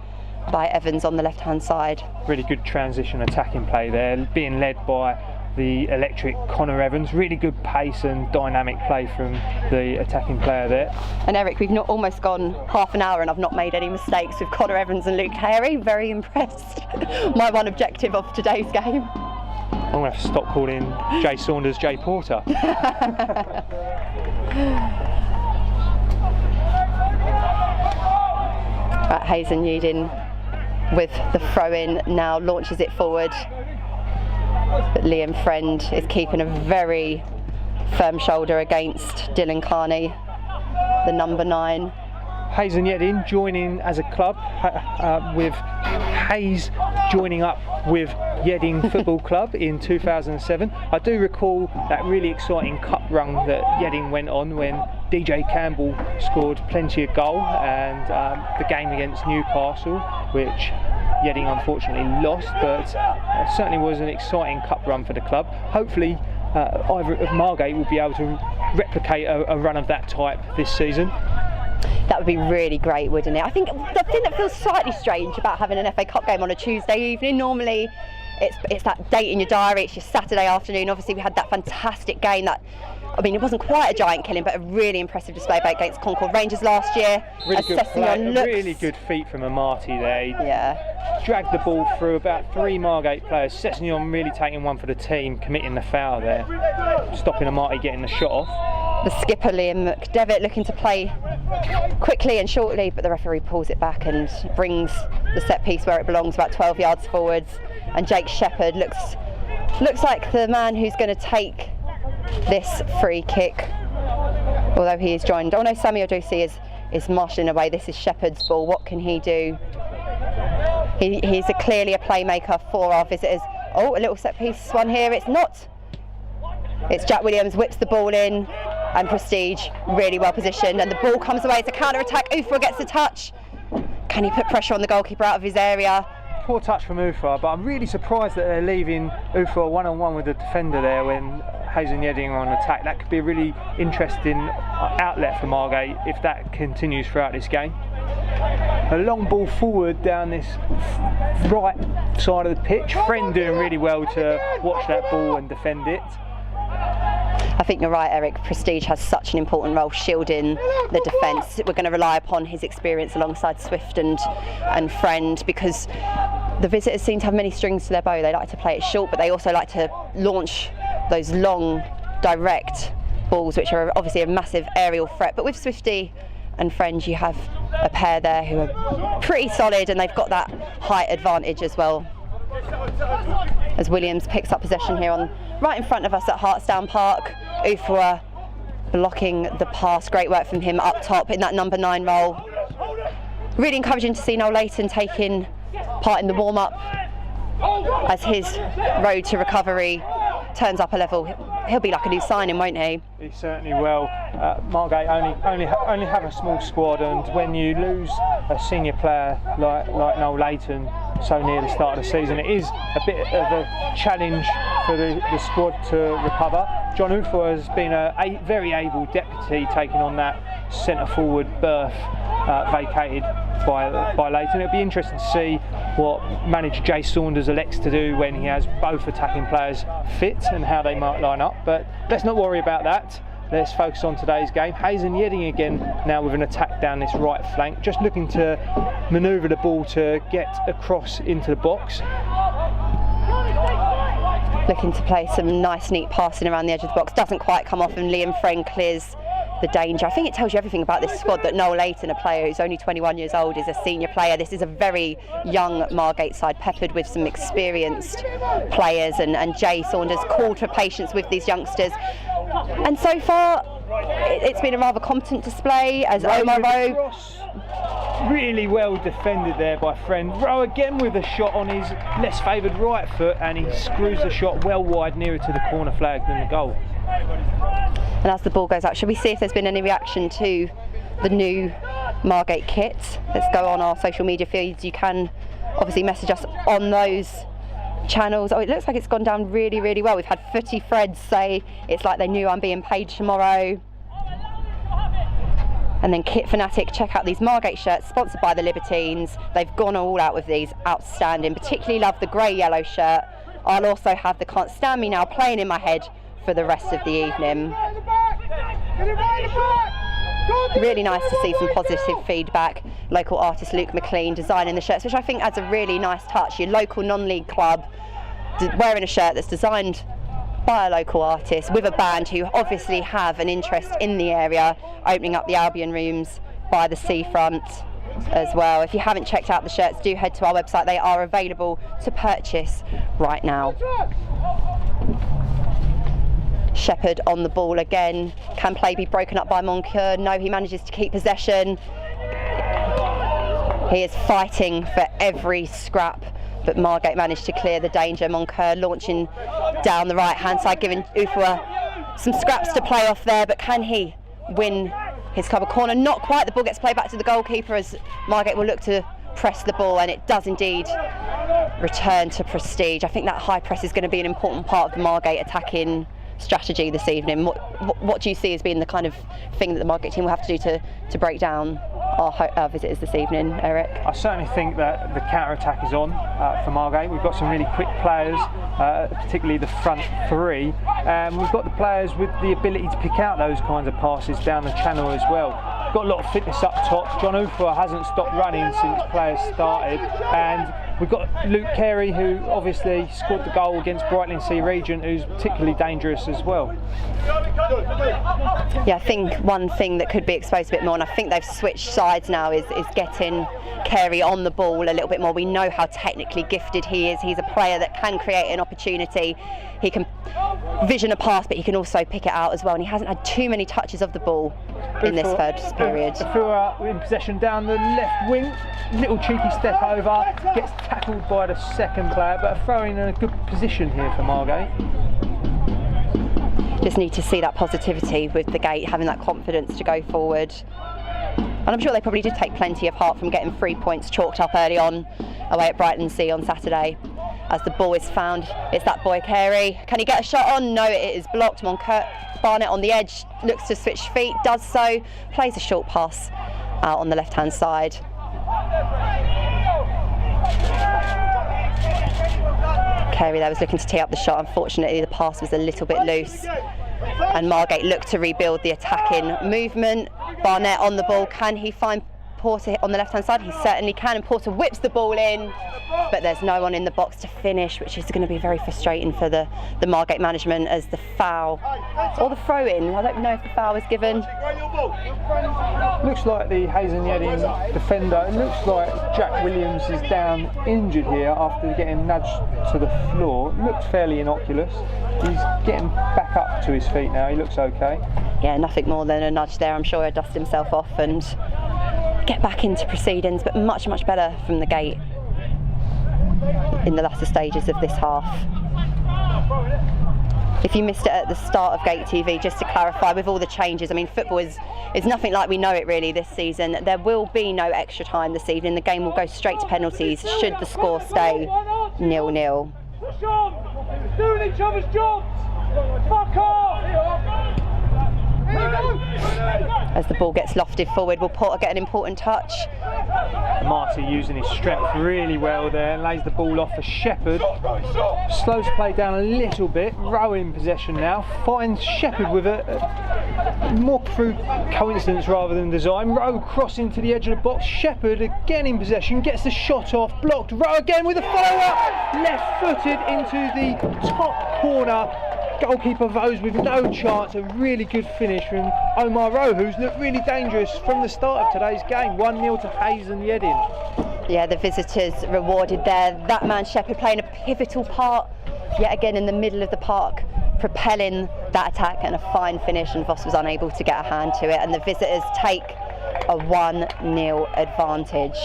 by Evans on the left-hand side. Really good transition attacking play there, being led by the electric Connor Evans. Really good pace and dynamic play from the attacking player there. And Eric, we've not almost gone half an hour and I've not made any mistakes with Connor Evans and Luke Carey. Very impressed. My one objective of today's game. I'm going to have to stop calling Jay Saunders Jay Porter. Hazen Yeading with the throw-in now launches it forward. But Liam Friend is keeping a very firm shoulder against Dylan Carney, the number 9. Hayes and Yeading joining as a club, with Hayes joining up with Yeading Football Club in 2007. I do recall that really exciting cup run that Yeading went on when DJ Campbell scored plenty of goal, and the game against Newcastle, which Yeading unfortunately lost, but certainly was an exciting cup run for the club. Hopefully either of Margate will be able to replicate a run of that type this season. That would be really great, wouldn't it? I think the thing that feels slightly strange about having an FA Cup game on a Tuesday evening, normally it's that date in your diary, it's your Saturday afternoon. Obviously we had that fantastic game that, I mean, it wasn't quite a giant killing, but a really impressive display against Concord Rangers last year. Really good play, a really good feat from Amati there. Yeah. Dragged the ball through about 3 Margate players. Sessignon really taking one for the team, committing the foul there, stopping Amati getting the shot off. The skipper Liam McDevitt looking to play quickly and shortly, but the referee pulls it back and brings the set piece where it belongs, about 12 yards forwards. And Jake Shepherd looks like the man who's going to take this free kick, although he is joined. Oh no, Sammy Odusi is marshalling away. This is Shepherd's ball. What can he do? He's clearly a playmaker for our visitors. Oh, a little set piece one here. It's not. It's Jack Williams, whips the ball in, and Prestige really well positioned, and the ball comes away. It's a counter attack. Ufa gets the touch. Can he put pressure on the goalkeeper out of his area? Poor touch from Ufa, but I'm really surprised that they're leaving Ufa one-on-one with the defender there when Hazen Yeading are on attack. That could be a really interesting outlet for Margate if that continues throughout this game. A long ball forward down this right side of the pitch. Friend doing really well to watch that ball and defend it. I think you're right, Eric. Prestige has such an important role shielding the defence. We're going to rely upon his experience alongside Swift and Friend, because the visitors seem to have many strings to their bow. They like to play it short, but they also like to launch those long, direct balls, which are obviously a massive aerial threat. But with Swifty and Friend, you have a pair there who are pretty solid, and they've got that height advantage as well. As Williams picks up possession here right in front of us at Hartsdown Park. Ufa blocking the pass. Great work from him up top in that number 9 role. Really encouraging to see Noel Layton taking part in the warm-up as his road to recovery turns up a level. He'll be like a new signing, won't he? He certainly will. Margate only have a small squad, and when you lose a senior player like Noel Layton so near the start of the season, it is a bit of a challenge for the squad to recover. John Ufa has been a very able deputy, taking on that centre forward berth vacated by Layton. It'll be interesting to see what manager Jay Saunders elects to do when he has both attacking players fit and how they might line up, but let's not worry about that. Let's focus on today's game. Hazen Yeading again now with an attack down this right flank, just looking to manoeuvre the ball to get across into the box. Looking to play some nice neat passing around the edge of the box. Doesn't quite come off, and Liam Friend clears the danger. I think it tells you everything about this squad that Noel Layton, a player who's only 21 years old, is a senior player. This is a very young Margate side, peppered with some experienced players, and Jay Saunders called for patience with these youngsters. And so far, it's been a rather competent display as Omar Rowe. Really well defended there by Friend. Rowe again with a shot on his less favoured right foot, and he screws the shot well wide, nearer to the corner flag than the goal. And as the ball goes out, should we see if there's been any reaction to the new Margate kit? Let's go on our social media feeds. You can obviously message us on those channels. Oh, it looks like it's gone down really, really well. We've had Footy Freds say it's like they knew I'm being paid tomorrow. And then Kit Fanatic, check out these Margate shirts sponsored by the Libertines. They've gone all out with these, outstanding. Particularly love the grey-yellow shirt. I'll also have the Can't Stand Me Now playing in my head for the rest of the evening. Really nice to see some positive feedback. Local artist Luke McLean designing the shirts, which I think adds a really nice touch. Your local non-league club wearing a shirt that's designed by a local artist with a band who obviously have an interest in the area, opening up the Albion rooms by the seafront. as well. If you haven't checked out the shirts, do head to our website. They are available to purchase right now. Shepherd on the ball again. Can play be broken up by Moncur? No, he manages to keep possession. He is fighting for every scrap, but Margate managed to clear the danger. Moncur launching down the right-hand side, giving Ufua some scraps to play off there, but can he win his club a corner? Not quite. The ball gets played back to the goalkeeper as Margate will look to press the ball, and it does indeed return to Prestige. I think that high press is going to be an important part of the Margate attacking strategy this evening. What do you see as being the kind of thing that the Margate team will have to do to break down our visitors this evening, Eric? I certainly think that the counter-attack is on for Margate. We've got some really quick players, particularly the front three. We've got the players with the ability to pick out those kinds of passes down the channel as well. We've got a lot of fitness up top. John Ufua hasn't stopped running since players started, and we've got Luke Carey, who obviously scored the goal against Brightlingsea Regent, who's particularly dangerous as well. Yeah, I think one thing that could be exposed a bit more, and I think they've switched sides now, is getting Carey on the ball a little bit more. We know how technically gifted he is. He's a player that can create an opportunity. He can vision a pass, but he can also pick it out as well, and he hasn't had too many touches of the ball in this third period. Ufua in possession down the left wing, little cheeky step over, gets tackled by the second player, but a throw-in in a good position here for Margate. Just need to see that positivity with the Gate, having that confidence to go forward. And I'm sure they probably did take plenty apart from getting 3 points chalked up early on away at Brightlingsea on Saturday. As the ball is found, it's that boy Carey. Can he get a shot on? No, it is blocked. Barnett on the edge, looks to switch feet, does so, plays a short pass out on the left-hand side. Carey there was looking to tee up the shot. Unfortunately, the pass was a little bit loose, and Margate looked to rebuild the attacking movement. Barnett on the ball. Can he find Porter on the left-hand side? He certainly can, and Porter whips the ball in, but there's no one in the box to finish, which is going to be very frustrating for the Margate management, as the foul, or the throw-in, I don't know if the foul was given. Looks like the Yeading defender. It looks like Jack Williams is down injured here after getting nudged to the floor. Looks fairly innocuous. He's getting back up to his feet now. He looks okay. Yeah, nothing more than a nudge there. I'm sure he'll dust himself off and get back into proceedings, but much better from the Gate in the latter stages of this half. If you missed it at the start of Gate TV, just to clarify, with all the changes, I mean, football is nothing like we know it really this season. There will be no extra time this evening. The game will go straight to penalties should the score stay 0-0. Push on! Doing each other's jobs! Fuck off! As the ball gets lofted forward, will Porter get an important touch? Marty using his strength really well there, and lays the ball off for Shepherd. Slows play down a little bit. Rowe in possession now. Finds Shepherd with a more through coincidence rather than design. Rowe crossing to the edge of the box. Shepherd again in possession, gets the shot off, blocked. Rowe again with a follow-up, left-footed into the top corner. Goalkeeper Vose with no chance. A really good finish from Omar Rowe, who's looked really dangerous from the start of today's game. 1-0 to Hayes and Yeading. Yeah, the visitors rewarded there. That man Shepherd playing a pivotal part yet again in the middle of the park, propelling that attack, and a fine finish, and Voss was unable to get a hand to it, and the visitors take a 1-0 advantage.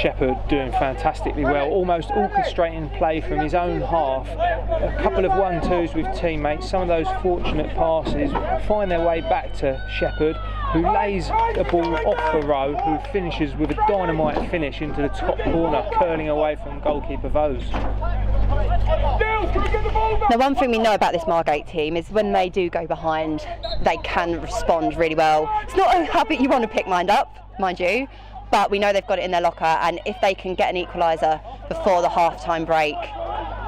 Shepherd doing fantastically well, almost orchestrating play from his own half. A couple of 1-2s with teammates, some of those fortunate passes find their way back to Shepherd, who lays a ball off for Rowe, who finishes with a dynamite finish into the top corner, curling away from goalkeeper Vose. Now, one thing we know about this Margate team is when they do go behind, they can respond really well. It's not a habit you want to pick mind you, but we know they've got it in their locker, and if they can get an equaliser before the half-time break,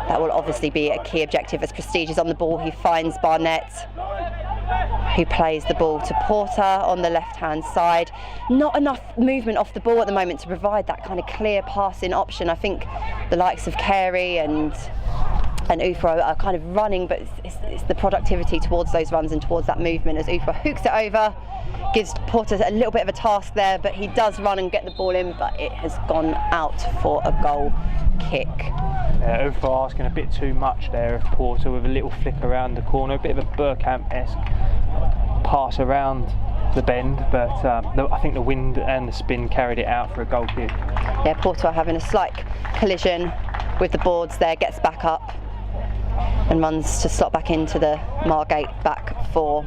that will obviously be a key objective. As Prestige is on the ball, he finds Barnett, who plays the ball to Porter on the left-hand side. Not enough movement off the ball at the moment to provide that kind of clear passing option. I think the likes of Carey and and Ufo are kind of running, but it's the productivity towards those runs and towards that movement as Ufo hooks it over, gives Porter a little bit of a task there, but he does run and get the ball in, but it has gone out for a goal kick. Ufo asking a bit too much there of Porter with a little flick around the corner, a bit of a Burkamp-esque pass around the bend, but I think the wind and the spin carried it out for a goal kick. Yeah, Porter having a slight collision with the boards there, gets back up and runs to slot back into the Margate back four.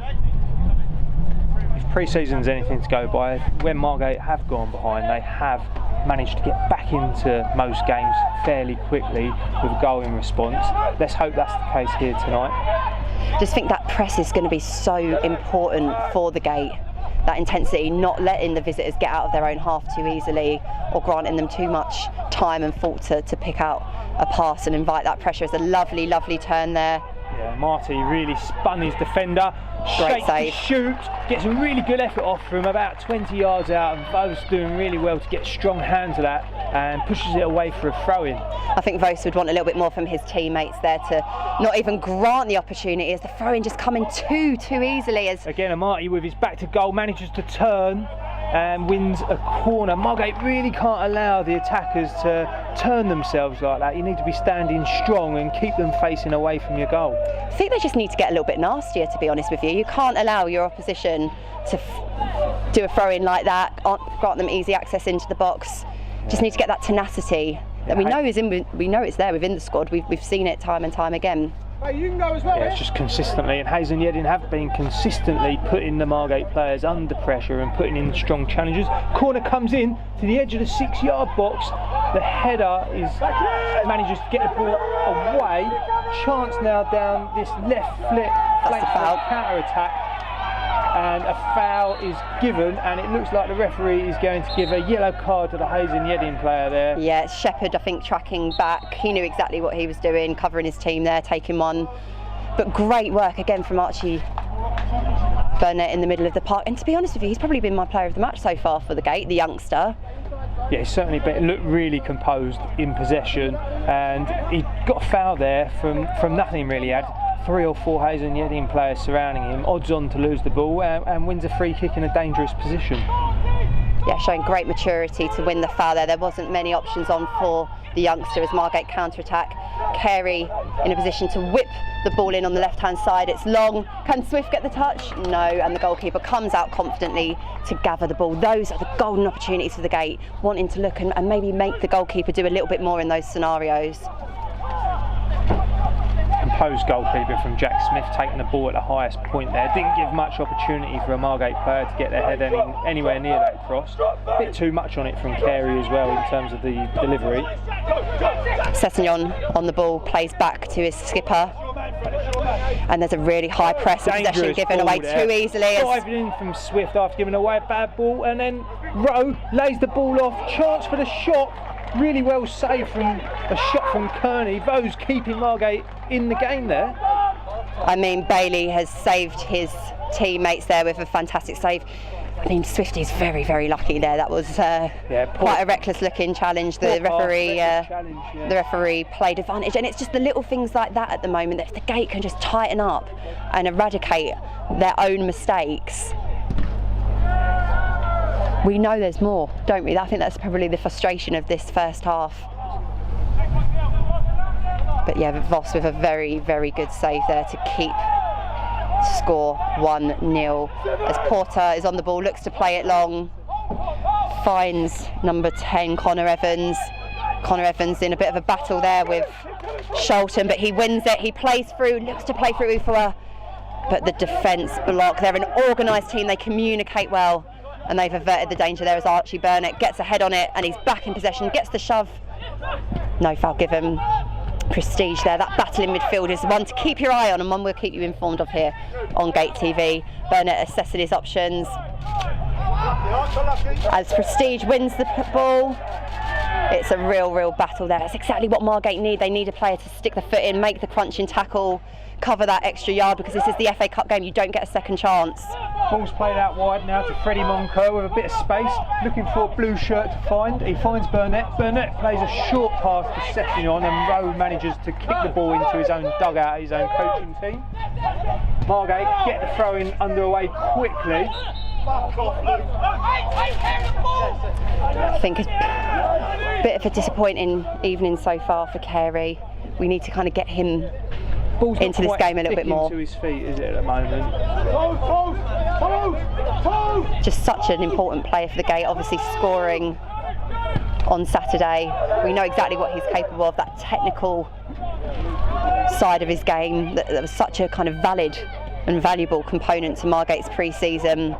If pre-season's anything to go by, when Margate have gone behind, they have managed to get back into most games fairly quickly with a goal in response. Let's hope that's the case here tonight. Just think that press is going to be so important for the Gate. That intensity, not letting the visitors get out of their own half too easily or granting them too much time and thought to pick out a pass and invite that pressure. It's a lovely, lovely turn there. Yeah, Marty really spun his defender, Great shakes save. to shoot, gets a really good effort off from about 20 yards out, and Vos doing really well to get strong hands of that and pushes it away for a throw-in. I think Vos would want a little bit more from his teammates there to not even grant the opportunity, as the throw-in just coming too easily. As again, Amati with his back to goal manages to turn and wins a corner. Margate really can't allow the attackers to turn themselves like that. You need to be standing strong and keep them facing away from your goal. I think they just need to get a little bit nastier, to be honest with you. You can't allow your opposition to do a throw-in like that, grant them easy access into the box. Just need to get that tenacity that we know it's there within the squad. We've seen it time and time again. Hey, you can go as well. Yeah, it's just consistently, and Hayes and Yeading have been consistently putting the Margate players under pressure and putting in strong challenges. Corner comes in to the edge of the 6-yard box. The header manages to get the ball away. Chance now down this left flank counter attack. And a foul is given, and it looks like the referee is going to give a yellow card to the Hayes and Yeading player there. Yeah, it's Shepherd, I think, tracking back. He knew exactly what he was doing, covering his team there, taking one. But great work again from Archie Burnett in the middle of the park. And to be honest with you, he's probably been my player of the match so far for the Gate, the youngster. Yeah, he's certainly looked really composed in possession, and he got a foul there from nothing really. He had 3 or 4 Hayes and Yeading players surrounding him, odds on to lose the ball, and wins a free kick in a dangerous position. Yeah, showing great maturity to win the foul there. There wasn't many options on for the youngster as Margate counter-attack. Carey in a position to whip the ball in on the left-hand side. It's long. Can Swift get the touch? No, and the goalkeeper comes out confidently to gather the ball. Those are the golden opportunities for the Gate, wanting to look and maybe make the goalkeeper do a little bit more in those scenarios. Composed goalkeeper from Jack Smith, taking the ball at the highest point there. Didn't give much opportunity for a Margate player to get their head anywhere near that cross. A bit too much on it from Carey as well in terms of the delivery. Sessignon on the ball, plays back to his skipper. And there's a really high press and possession given away too easily. Diving in from Swift after giving away a bad ball, and then Rowe lays the ball off. Chance for the shot. Really well saved from a shot from Kearney. Vos keeping Margate in the game there. I mean, Bailey has saved his teammates there with a fantastic save. I mean, Swifty's very, very lucky there. That was quite a reckless-looking challenge. The referee played advantage, and it's just the little things like that at the moment that if the Gate can just tighten up and eradicate their own mistakes. We know there's more, don't we? I think that's probably the frustration of this first half. But yeah, Voss with a very, very good save there to keep score 1-0. As Porter is on the ball, looks to play it long, finds number 10, Connor Evans. Connor Evans in a bit of a battle there with Sholton, but he wins it. He plays through, looks to play through Ufua, but the defence block. They're an organised team, they communicate well, and they've averted the danger there as Archie Burnett gets a head on it, and he's back in possession, gets the shove. No foul given. Prestige there. That battle in midfield is one to keep your eye on, and one we'll keep you informed of here on Gate TV. Burnett assessing his options. As Prestige wins the ball, it's a real battle there. It's exactly what Margate need. They need a player to stick the foot in, make the crunching tackle, cover that extra yard, because this is the FA Cup game. You don't get a second chance. Ball's played out wide now to Freddie Monco with a bit of space, looking for a blue shirt to find. He finds Burnett. Burnett plays a short pass to Sept, and Rowe manages to kick the ball into his own dugout, his own coaching team. Margate get the throw in underway quickly. I think a bit of a disappointing evening so far for Carey. We need to kind of get him Ball's into this game a little bit more. To his feet, is it, at the moment? Just such an important player for the Gate, obviously scoring on Saturday. We know exactly what he's capable of, that technical side of his game that was such a kind of valid and valuable component to Margate's pre-season.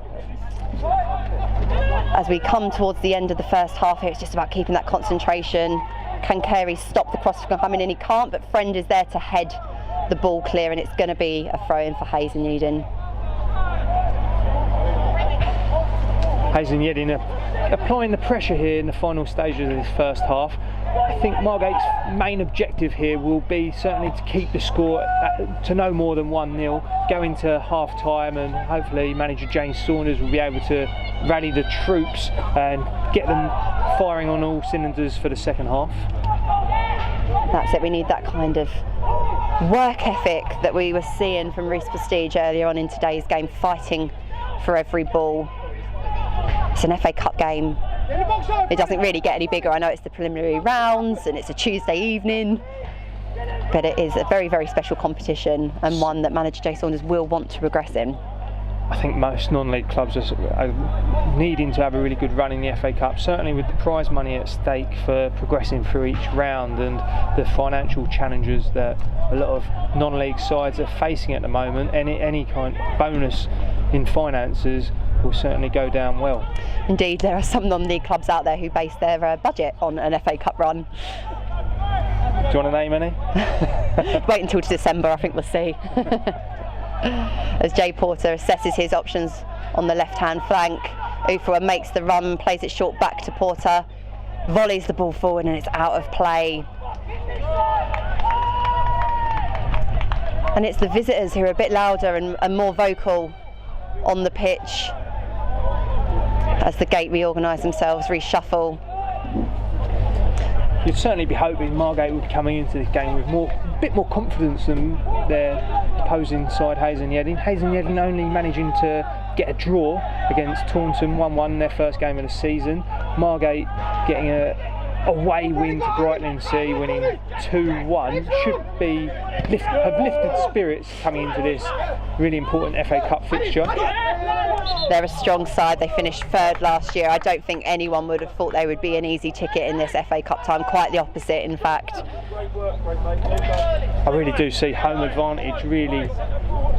As we come towards the end of the first half here, it's just about keeping that concentration. Can Carey stop the cross from coming in? He can't, but Friend is there to head the ball clear, and it's going to be a throw-in for Hayes and Yeading. Hayes and Yeading are applying the pressure here in the final stages of this first half. I think Margate's main objective here will be certainly to keep the score to no more than 1-0, go into half-time, and hopefully manager James Saunders will be able to rally the troops and get them firing on all cylinders for the second half. That's it, we need that kind of work ethic that we were seeing from Reece Prestige earlier on in today's game, fighting for every ball. It's an FA Cup game. It doesn't really get any bigger. I know it's the preliminary rounds and it's a Tuesday evening, but it is a very, very special competition, and one that manager Jay Saunders will want to progress in. I think most non-league clubs are needing to have a really good run in the FA Cup, certainly with the prize money at stake for progressing through each round and the financial challenges that a lot of non-league sides are facing at the moment. Any kind of bonus in finances will certainly go down well. Indeed, there are some non-league clubs out there who base their budget on an FA Cup run. Do you want to name any? Wait until December, I think we'll see. As Jay Porter assesses his options on the left-hand flank, Ufua makes the run, plays it short back to Porter, volleys the ball forward, and it's out of play. And it's the visitors who are a bit louder and more vocal on the pitch as the Gate reorganise themselves, reshuffle. You'd certainly be hoping Margate would be coming into this game with a bit more confidence than their opposing side, Hayes and Yeading. Hayes and Yeading only managing to get a draw against Taunton 1-1 in their first game of the season. Margate getting a away win to Brightlingsea, winning 2-1, should have lifted spirits coming into this really important FA Cup fixture. They're a strong side. They finished third last year. I don't think anyone would have thought they would be an easy ticket in this FA Cup time. Quite the opposite, in fact. I really do see home advantage really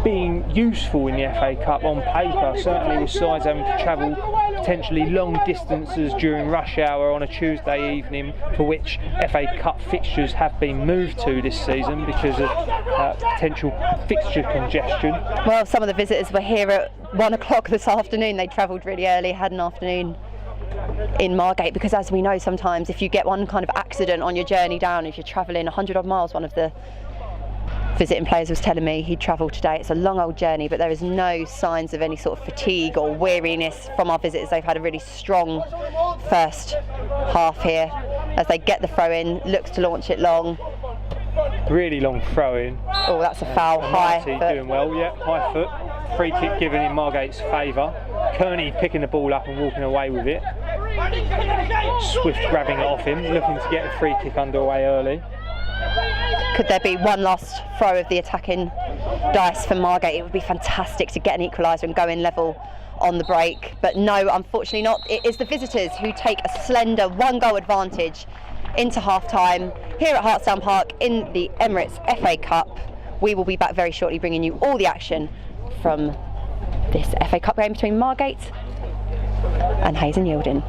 being useful in the FA Cup on paper, certainly with sides having to travel potentially long distances during rush hour on a Tuesday evening, for which FA Cup fixtures have been moved to this season because of potential fixture congestion. Well, some of the visitors were here at 1 o'clock this afternoon. They travelled really early, had an afternoon in Margate, because as we know, sometimes if you get one kind of accident on your journey down, if you're travelling 100 odd miles, one of the visiting players was telling me he'd travelled today. It's a long old journey, but there is no signs of any sort of fatigue or weariness from our visitors. They've had a really strong first half here as they get the throw in, looks to launch it long. Really long throw in. Oh, that's a foul. High Marty foot. doing well, yeah, high foot. Free kick given in Margate's favour. Kearney picking the ball up and walking away with it. Swift grabbing it off him, looking to get a free kick underway early. Could there be one last throw of the attacking dice for Margate? It would be fantastic to get an equaliser and go in level on the break, but no, unfortunately not. It is the visitors who take a slender 1-goal advantage into half-time here at Hartsdown Park in the Emirates FA Cup. We will be back very shortly bringing you all the action from this FA Cup game between Margate and Hayes and Yeading.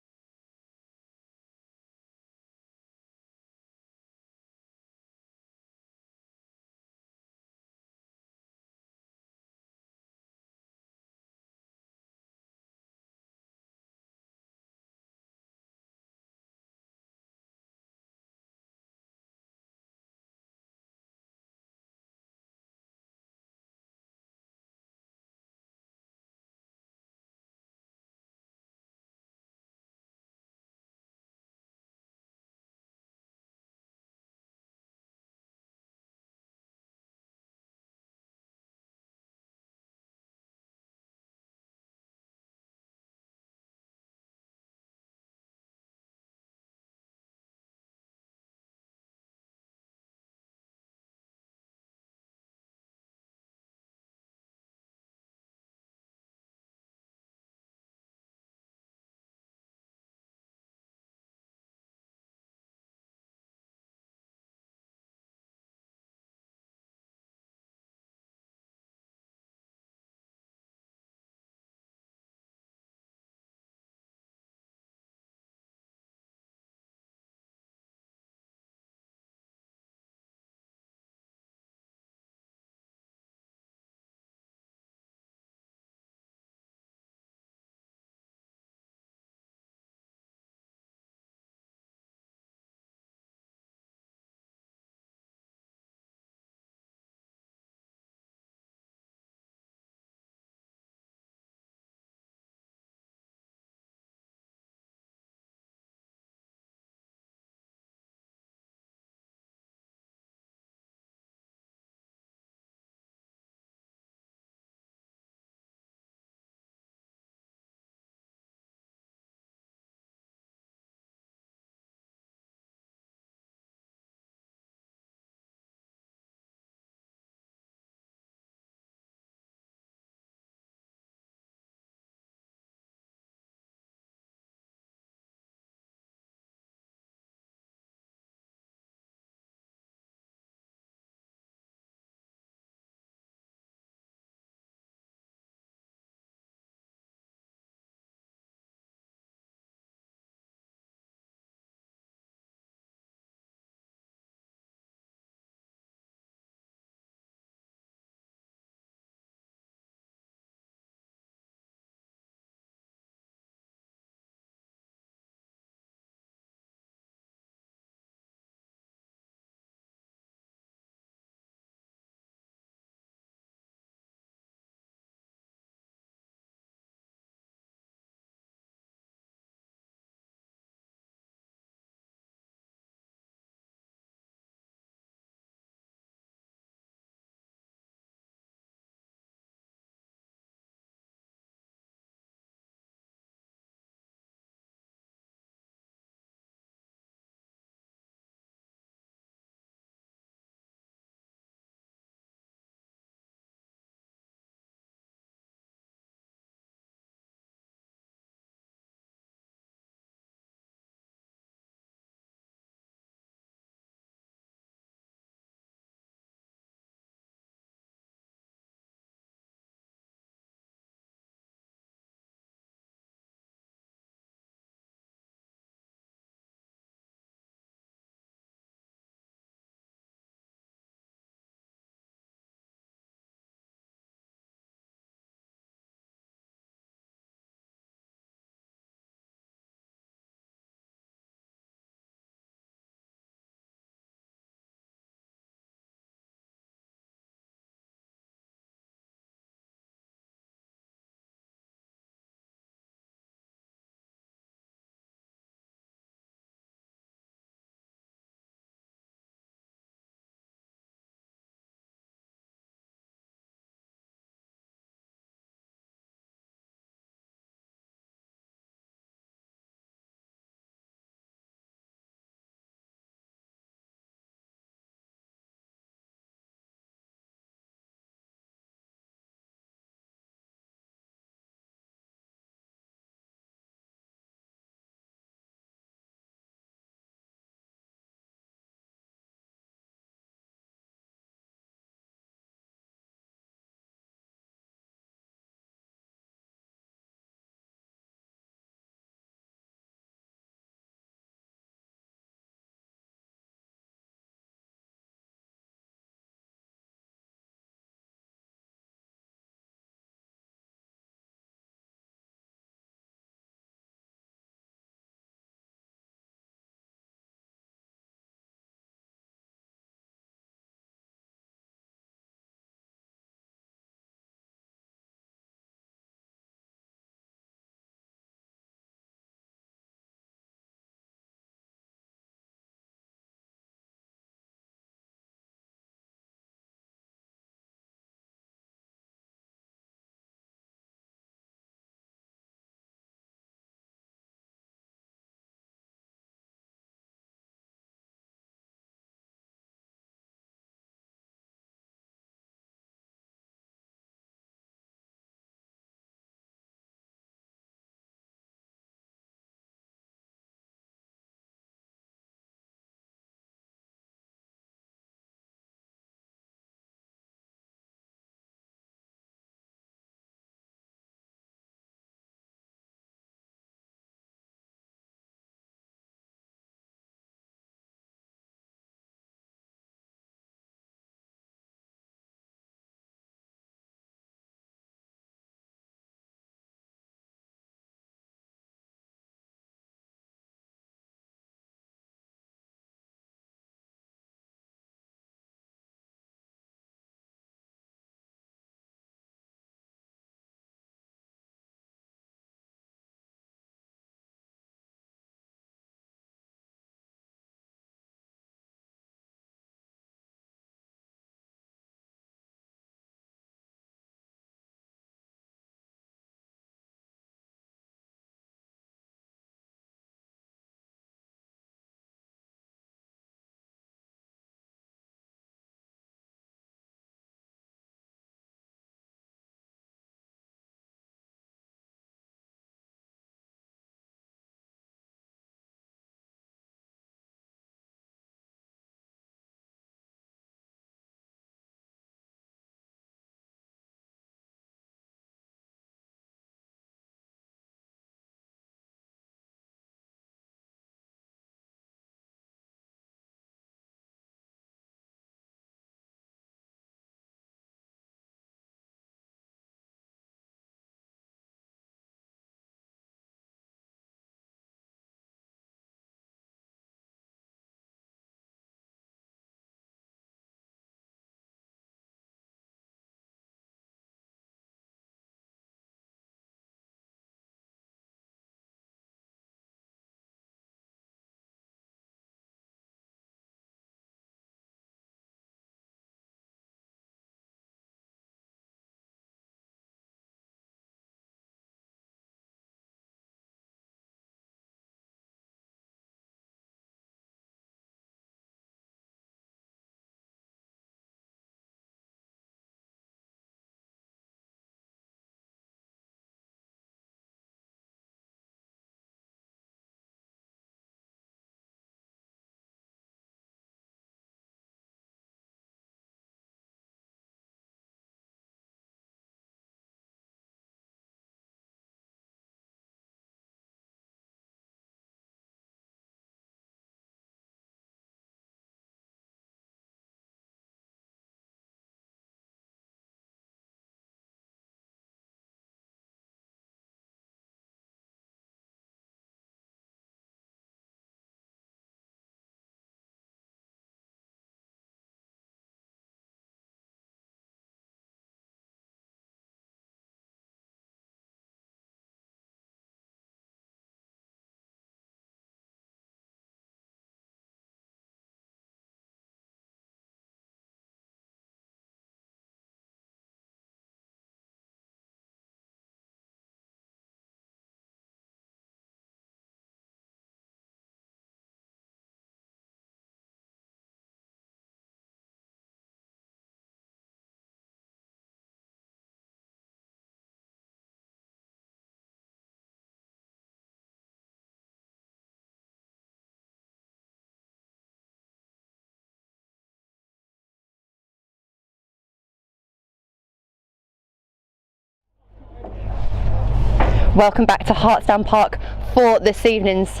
Welcome back to Hartsdown Park for this evening's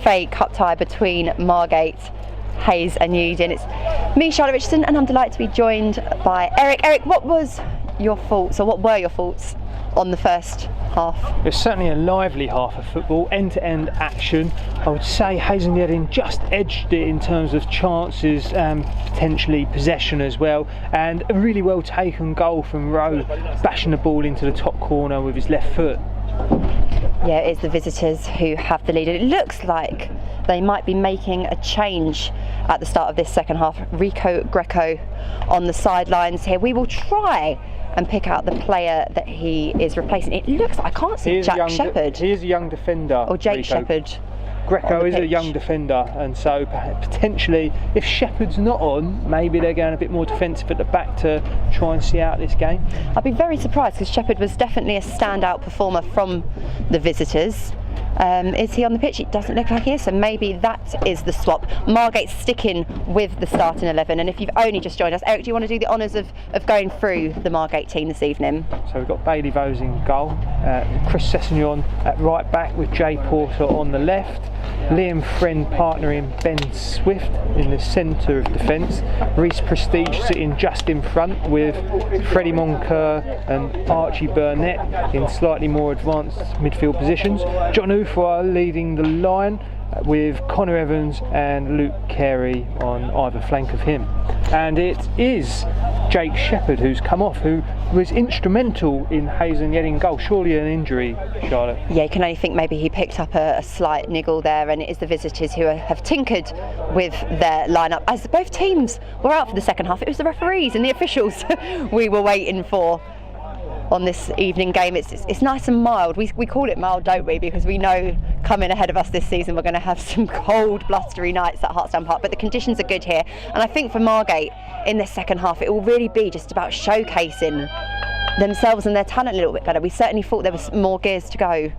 FA Cup tie between Margate, Hayes and Yeading. It's me, Charlotte Richardson, and I'm delighted to be joined by Eric. Eric, what were your thoughts on the first half? It's certainly a lively half of football, end-to-end action. I would say Hayes and Yeading just edged it in terms of chances and potentially possession as well, and a really well taken goal from Rowe, bashing the ball into the top corner with his left foot. Yeah, it's the visitors who have the lead. It looks like they might be making a change at the start of this second half. Rico Greco on the sidelines here. We will try and pick out the player that he is replacing. It looks like I can't see Jack Shepherd. He is a young defender. Or Jake Shepherd. Greco is a young defender, and so potentially, if Shepherd's not on, maybe they're going a bit more defensive at the back to try and see out this game. I'd be very surprised because Shepherd was definitely a standout performer from the visitors. Is he on the pitch? It doesn't look like he is, so maybe that is the swap. Margate sticking with the starting 11, and if you've only just joined us, Eric, do you want to do the honours of going through the Margate team this evening? So we've got Bailey Vose in goal, Chris Sessignon at right back with Jay Porter on the left, Liam Friend partnering Ben Swift in the centre of defence, Reece Prestige sitting just in front with Freddie Moncur and Archie Burnett in slightly more advanced midfield positions, John Ufwa leading the line with Connor Evans and Luke Carey on either flank of him. And it is Jake Shepherd who's come off, who was instrumental in Hayes and Yeading goal. Surely an injury, Charlotte? Yeah, you can only think maybe he picked up a slight niggle there, and it is the visitors who have tinkered with their lineup. As both teams were out for the second half, it was the referees and the officials we were waiting for on this evening game. It's nice and mild. We call it mild, don't we? Because we know coming ahead of us this season we're going to have some cold, blustery nights at Hartsdown Park, but the conditions are good here. And I think for Margate in this second half it will really be just about showcasing themselves and their talent a little bit better. We certainly thought there was more gears to go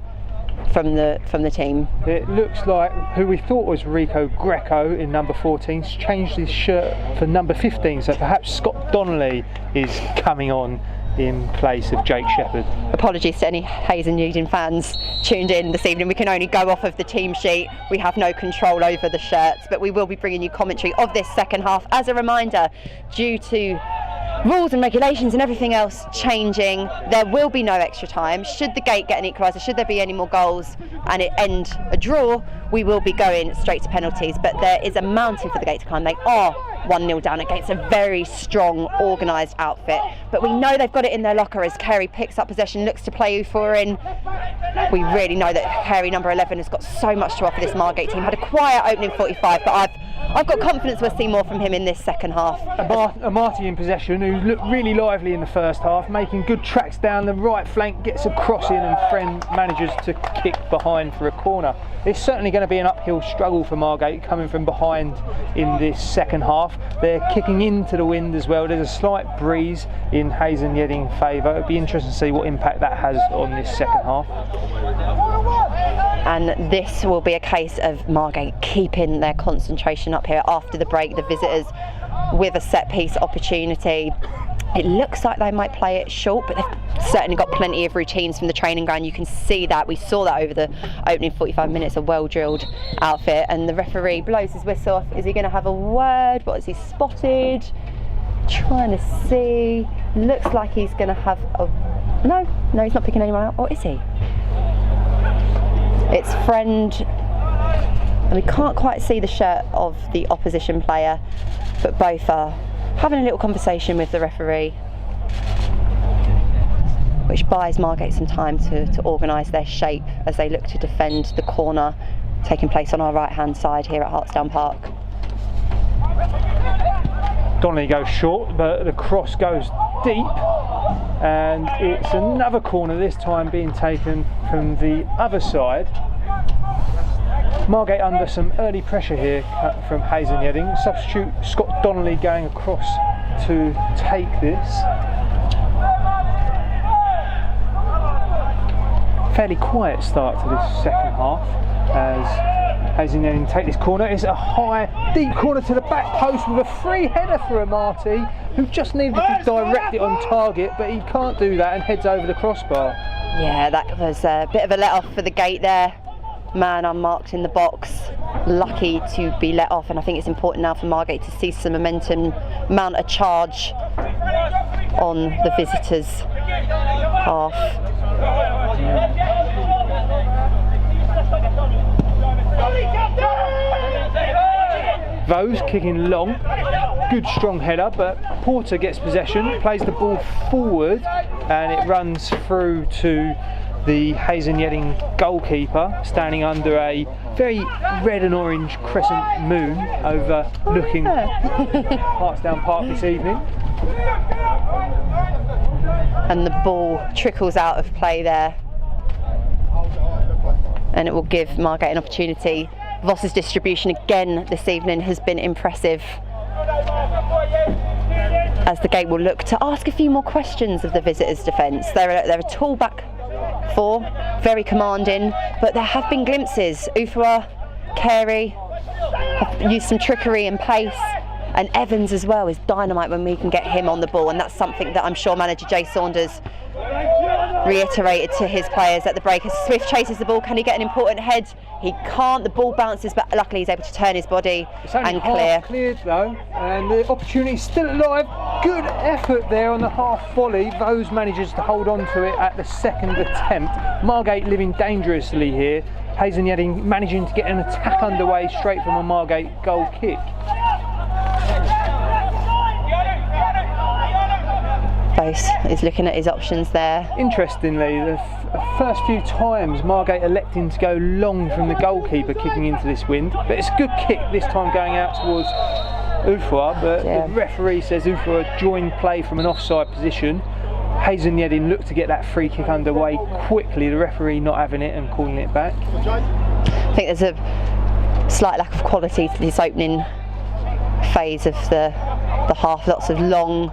from the team. It looks like who we thought was Rico Greco in number 14's changed his shirt for number 15, so perhaps Scott Donnelly is coming on in place of Jake Shepherd. Apologies to any Hayes and Yeading fans tuned in this evening. We can only go off of the team sheet. We have no control over the shirts, but we will be bringing you commentary of this second half. As a reminder, due to rules and regulations and everything else changing, there will be no extra time. Should the Gate get an equaliser, should there be any more goals and it end a draw, we will be going straight to penalties. But there is a mountain for the Gate to climb. They are 1-0 down against a very strong, organised outfit. But we know they've got it in their locker as Carey picks up possession, looks to play Ufwa in. We really know that Carey, number 11, has got so much to offer this Margate team. Had a quiet opening 45, but I've got confidence we'll see more from him in this second half. Amati in possession, who looked really lively in the first half, making good tracks down the right flank, gets a cross in, and Friend manages to kick behind for a corner. It's certainly going to be an uphill struggle for Margate coming from behind in this second half. They're kicking into the wind as well. There's a slight breeze in Hayes and Yeading favour. It'll be interesting to see what impact that has on this second half. And this will be a case of Margate keeping their concentration up here after the break. The visitors with a set piece opportunity. It looks like they might play it short, but they've certainly got plenty of routines from the training ground. You can see that. We saw that over the opening 45 minutes, a well-drilled outfit. And the referee blows his whistle off. Is he going to have a word? What has he spotted? Trying to see. Looks like he's going to have a... No, he's not picking anyone out. Or is he? It's Friend. And we can't quite see the shirt of the opposition player, but both are having a little conversation with the referee, which buys Margate some time to organise their shape as they look to defend the corner taking place on our right hand side here at Hartsdown Park. Donnelly goes short, but the cross goes deep, and it's another corner, this time being taken from the other side. Margate under some early pressure here from Hayes and Yeading. Substitute Scott Donnelly going across to take this. Fairly quiet start to this second half as Hayes and Yeading take this corner. It's a high, deep corner to the back post with a free header for Amati, who just needed to direct it on target, but he can't do that and heads over the crossbar. Yeah, that was a bit of a let-off for the Gate there. Man unmarked in the box, lucky to be let off, and I think it's important now for Margate to see some momentum, mount a charge on the visitors' half. Vose kicking long, good strong header, but Porter gets possession, plays the ball forward, and it runs through to the Hayes and Yeading goalkeeper, standing under a very red and orange crescent moon overlooking Hartsdown Park this evening. And the ball trickles out of play there, and it will give Margate an opportunity. Voss's distribution again this evening has been impressive, as the Gate will look to ask a few more questions of the visitors' defence. They're a tall back four, very commanding, but there have been glimpses. Ufua, Carey have used some trickery and pace, and Evans as well is dynamite when we can get him on the ball, and that's something that I'm sure manager Jay Saunders reiterated to his players at the break. As Swift chases the ball, can he get an important head? He can't. The ball bounces, but luckily he's able to turn his body and clear. Cleared though, and the opportunity still alive. Good effort there on the half volley. Vose manages to hold on to it at the second attempt. Margate living dangerously here. Hayes and Yeading managing to get an attack underway straight from a Margate goal kick. Vose is looking at his options there. Interestingly, the first few times Margate electing to go long from the goalkeeper kicking into this wind, but it's a good kick this time going out towards Ufua, but the referee says Ufua joined play from an offside position. Hayes and Yeading look to get that free kick underway quickly, the referee not having it and calling it back. I think there's a slight lack of quality to this opening phase of the half. Lots of long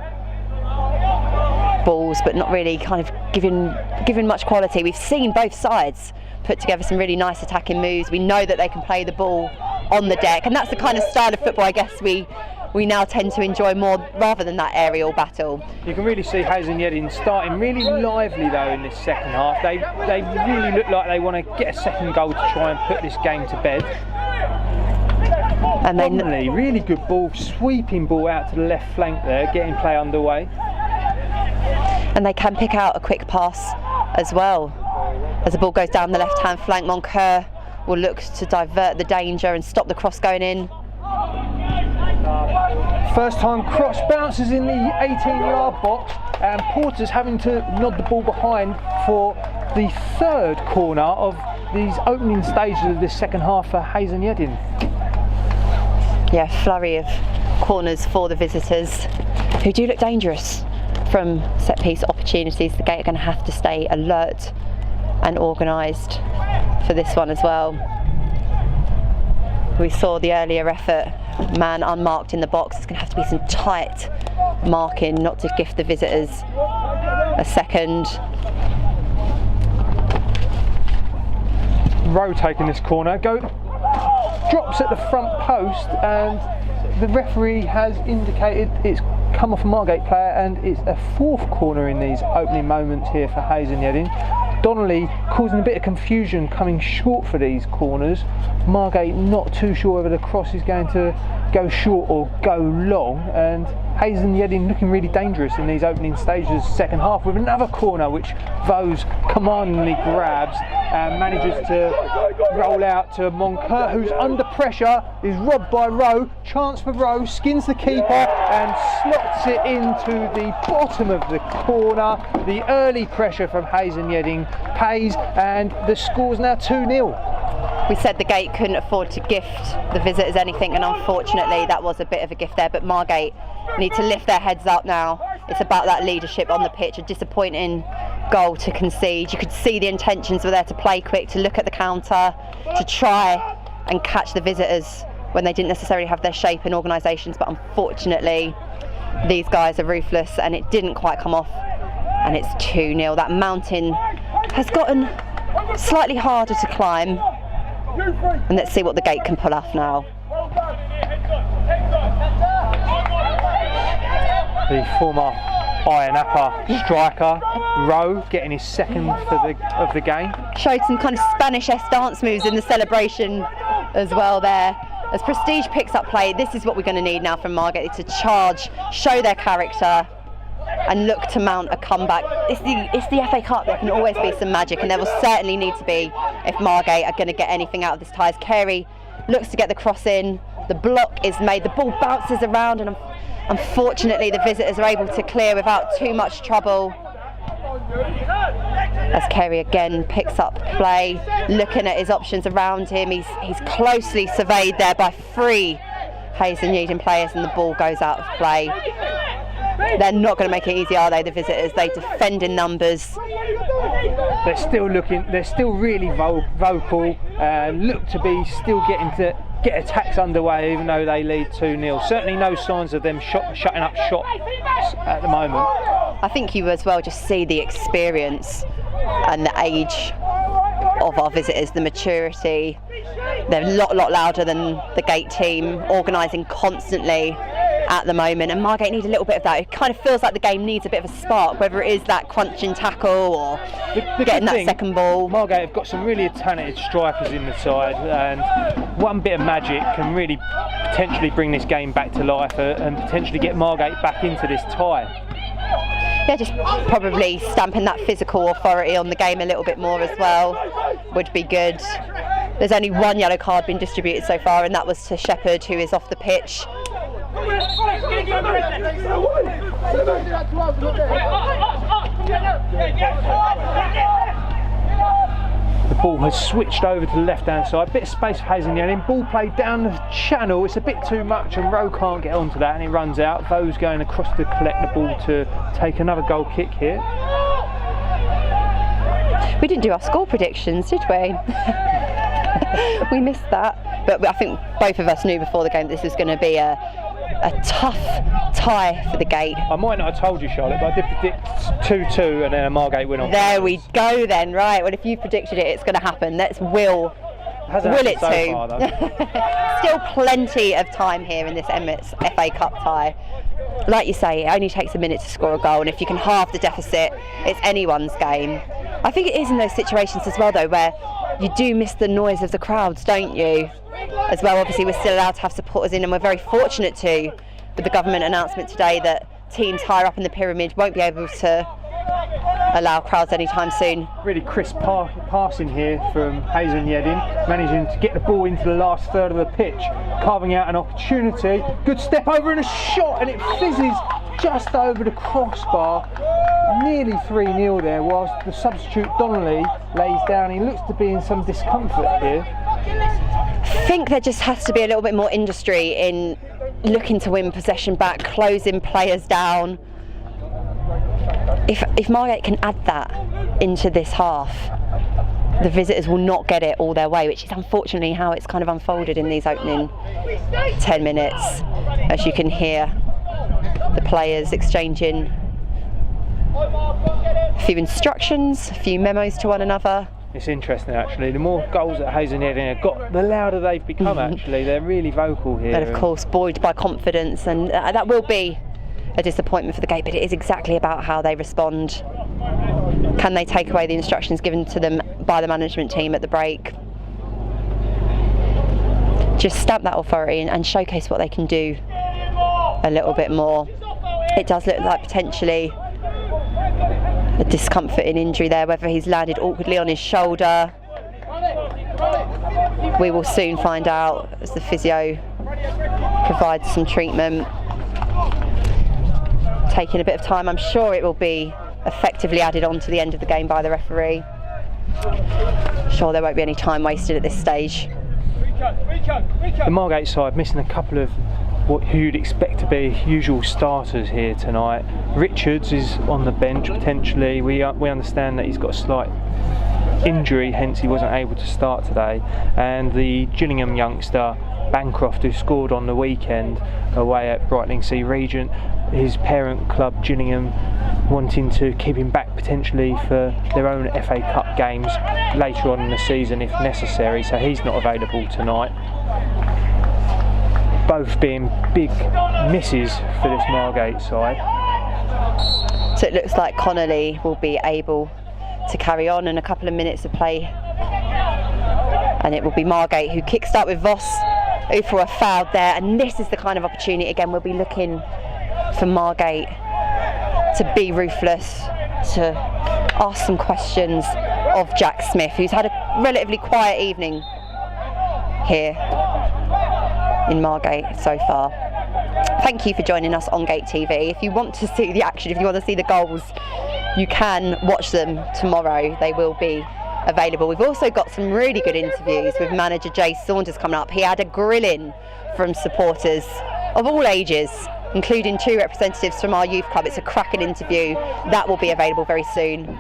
balls, but not really kind of giving much quality. We've seen both sides put together some really nice attacking moves. We know that they can play the ball on the deck, and that's the kind of style of football I guess we now tend to enjoy more, rather than that aerial battle. You can really see Hayes and Yeading starting really lively though in this second half. They really look like they want to get a second goal to try and put this game to bed. And then really good ball, sweeping ball out to the left flank there, getting play underway. And they can pick out a quick pass as well. As the ball goes down the left-hand flank, Moncur will look to divert the danger and stop the cross going in. First time cross bounces in the 18-yard box, and Porter's having to nod the ball behind for the third corner of these opening stages of this second half for Hayes and Yeading. Yeah, flurry of corners for the visitors, who do look dangerous from set piece opportunities. The Gate are going to have to stay alert and organised for this one as well. We saw the earlier effort, man unmarked in the box. It's going to have to be some tight marking not to gift the visitors a second. Rowe taking this corner, drops at the front post, and the referee has indicated it's come off a Margate player, and it's a fourth corner in these opening moments here for Hayes and Yeading. Donnelly causing a bit of confusion, coming short for these corners. Margate not too sure whether the cross is going to go short or go long, and Hayes and Yeading looking really dangerous in these opening stages of the second half, with another corner which Vose commandingly grabs and manages to roll out to Moncur, who's under pressure, is robbed by Rowe. Chance for Rowe, skins the keeper and slots it into the bottom of the corner. The early pressure from Hayes and Yeading pays, and the score's now 2-0. We said the Gate couldn't afford to gift the visitors anything, and unfortunately that was a bit of a gift there, but Margate need to lift their heads up now. It's about that leadership on the pitch. A disappointing goal to concede. You could see the intentions were there to play quick, to look at the counter, to try and catch the visitors when they didn't necessarily have their shape and organisations, but unfortunately these guys are ruthless and it didn't quite come off, and it's 2-0. That mountain has gotten slightly harder to climb, and let's see what the Gate can pull off now. The former Iron Appa striker, Rowe, getting his second of the game. Showed some kind of Spanish-esque dance moves in the celebration as well there. As Prestige picks up play, this is what we're going to need now from Margate, to charge, show their character and look to mount a comeback. It's the FA Cup, there can always be some magic, and there will certainly need to be if Margate are going to get anything out of this tie. As Carey looks to get the cross in, the block is made, the ball bounces around, and unfortunately the visitors are able to clear without too much trouble. As Carey again picks up play, looking at his options around him, he's closely surveyed there by 3 Hayes and Yeading players, and the ball goes out of play. They're not going to make it easy, are they, the visitors? They defend in numbers. They're still really vocal, look to be still getting to get attacks underway, even though they lead 2-0. Certainly no signs of them shutting up shop at the moment. I think you as well just see the experience and the age of our visitors, the maturity. They're a lot louder than the Gate team, organising constantly at the moment, and Margate need a little bit of that. It kind of feels like the game needs a bit of a spark, whether it is that crunching tackle or getting that second ball. Margate have got some really talented strikers in the side, and one bit of magic can really potentially bring this game back to life and potentially get Margate back into this tie. Yeah, just probably stamping that physical authority on the game a little bit more as well would be good. There's only 1 yellow card been distributed so far, and that was to Shepherd, who is off the pitch. The ball has switched over to the left-hand side. Bit of space for Hayes and Yeading. Ball played down the channel. It's a bit too much, and Rowe can't get onto that, and it runs out. Vo's going across to collect the ball to take another goal kick here. We didn't do our score predictions, did we? We missed that. But I think both of us knew before the game this was going to be a tough tie for the Gate. I might not have told you, Charlotte, but I did predict 2-2 and then a Margate win on. There we go then, right. Well, if you predicted it, it's going to happen. Let's will it so to. far, though. Still plenty of time here in this Emirates FA Cup tie. Like you say, it only takes a minute to score a goal, and if you can halve the deficit, it's anyone's game. I think it is in those situations as well, though, where you do miss the noise of the crowds, don't you? As well, obviously we're still allowed to have supporters in, and we're very fortunate to, with the government announcement today that teams higher up in the pyramid won't be able to allow crowds anytime soon. Really crisp passing here from Hayes and Yeading, managing to get the ball into the last third of the pitch, carving out an opportunity. Good step over and a shot, and it fizzes just over the crossbar. Nearly 3-0 there, whilst the substitute Donnelly lays down. He looks to be in some discomfort here. I think there just has to be a little bit more industry in looking to win possession back, closing players down. If Margate can add that into this half, the visitors will not get it all their way, which is unfortunately how it's kind of unfolded in these opening 10 minutes. As you can hear the players exchanging a few instructions, a few memos to one another. It's interesting actually, the more goals that Hayes and Yeading have got, the louder they've become actually. They're really vocal here. And of course buoyed by confidence, and that will be a disappointment for the Gate, but it is exactly about how they respond. Can they take away the instructions given to them by the management team at the break? Just stamp that authority and showcase what they can do a little bit more. It does look like potentially a discomfort in injury there, whether he's landed awkwardly on his shoulder. We will soon find out as the physio provides some treatment. Taking a bit of time, I'm sure it will be effectively added on to the end of the game by the referee. Sure, there won't be any time wasted at this stage. The Margate side missing a couple of what you'd expect to be usual starters here tonight. Richards is on the bench potentially. We understand that he's got a slight injury, hence he wasn't able to start today. And the Gillingham youngster Bancroft, who scored on the weekend away at Brightlingsea Regent, his parent club Gillingham wanting to keep him back potentially for their own FA Cup games later on in the season if necessary, so he's not available tonight. Both being big misses for this Margate side. So it looks like Connolly will be able to carry on, and a couple of minutes of play, and it will be Margate who kickstart with Voss. Ufua fouled there, and this is the kind of opportunity again we'll be looking for Margate to be ruthless, to ask some questions of Jack Smith, who's had a relatively quiet evening here in Margate so far. Thank you for joining us on Gate TV. If you want to see the action, if you want to see the goals, you can watch them tomorrow. They will be available. We've also got some really good interviews with manager Jay Saunders coming up. He had a grilling from supporters of all ages, including 2 representatives from our youth club. It's a cracking interview. That will be available very soon.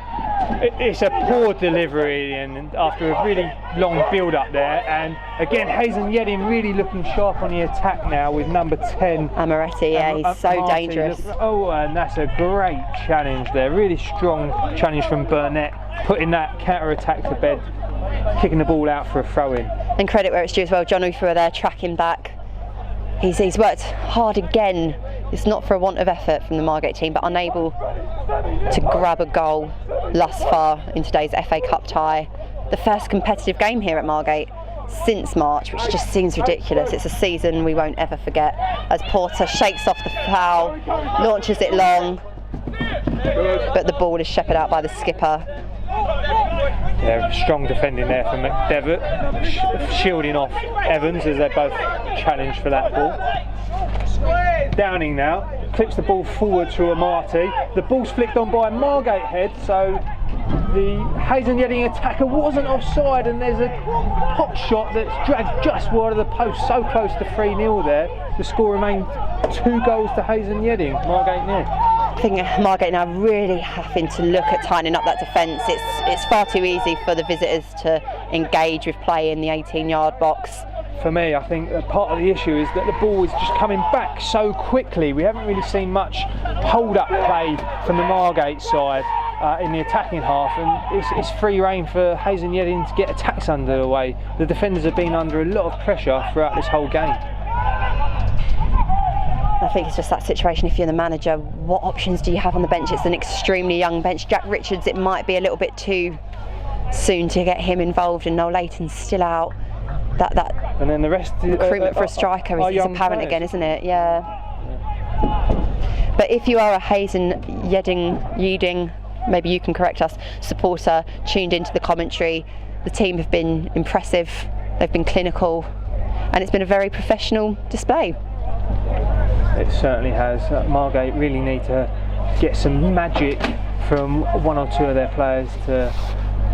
It's a poor delivery, and after a really long build up there, and again Hazen Yeading really looking sharp on the attack now with number 10 Amaretti. Yeah, he's so Marty. dangerous. Oh, and that's a great challenge there, really strong challenge from Burnett, putting that counter attack to bed, kicking the ball out for a throw in. And credit where it's due as well, John Ufua there tracking back. He's worked hard again. It's not for a want of effort from the Margate team, but unable to grab a goal thus far in today's FA Cup tie. The first competitive game here at Margate since March, which just seems ridiculous. It's a season we won't ever forget. As Porter shakes off the foul, launches it long, but the ball is shepherded out by the skipper. Yeah, strong defending there from McDevitt, shielding off Evans as they both challenged for that ball. Downing now, clips the ball forward to Amati. The ball's flicked on by a Margate head, so the Hazen Yeading attacker wasn't offside, and there's a pot shot that's dragged just wide of the post, so close to 3-0 there. The score remained 2 goals to Hazen Yeading, Margate nil. I think Margate now really having to look at tightening up that defence. It's far too easy for the visitors to engage with play in the 18-yard box. For me, I think part of the issue is that the ball is just coming back so quickly. We haven't really seen much hold-up play from the Margate side in the attacking half, and it's free rein for Hazen Yeading to get attacks under the way. The defenders have been under a lot of pressure throughout this whole game. I think it's just that situation. If you're the manager, what options do you have on the bench? It's an extremely young bench. Jack Richards, it might be a little bit too soon to get him involved, and Noel Layton's still out. That and then the rest recruitment for a striker is apparent players again, isn't it? Yeah. But if you are a Hazen Yeading, maybe you can correct us, supporter tuned into the commentary, the team have been impressive, they've been clinical, and it's been a very professional display. It certainly has. Margate really need to get some magic from 1 or 2 of their players to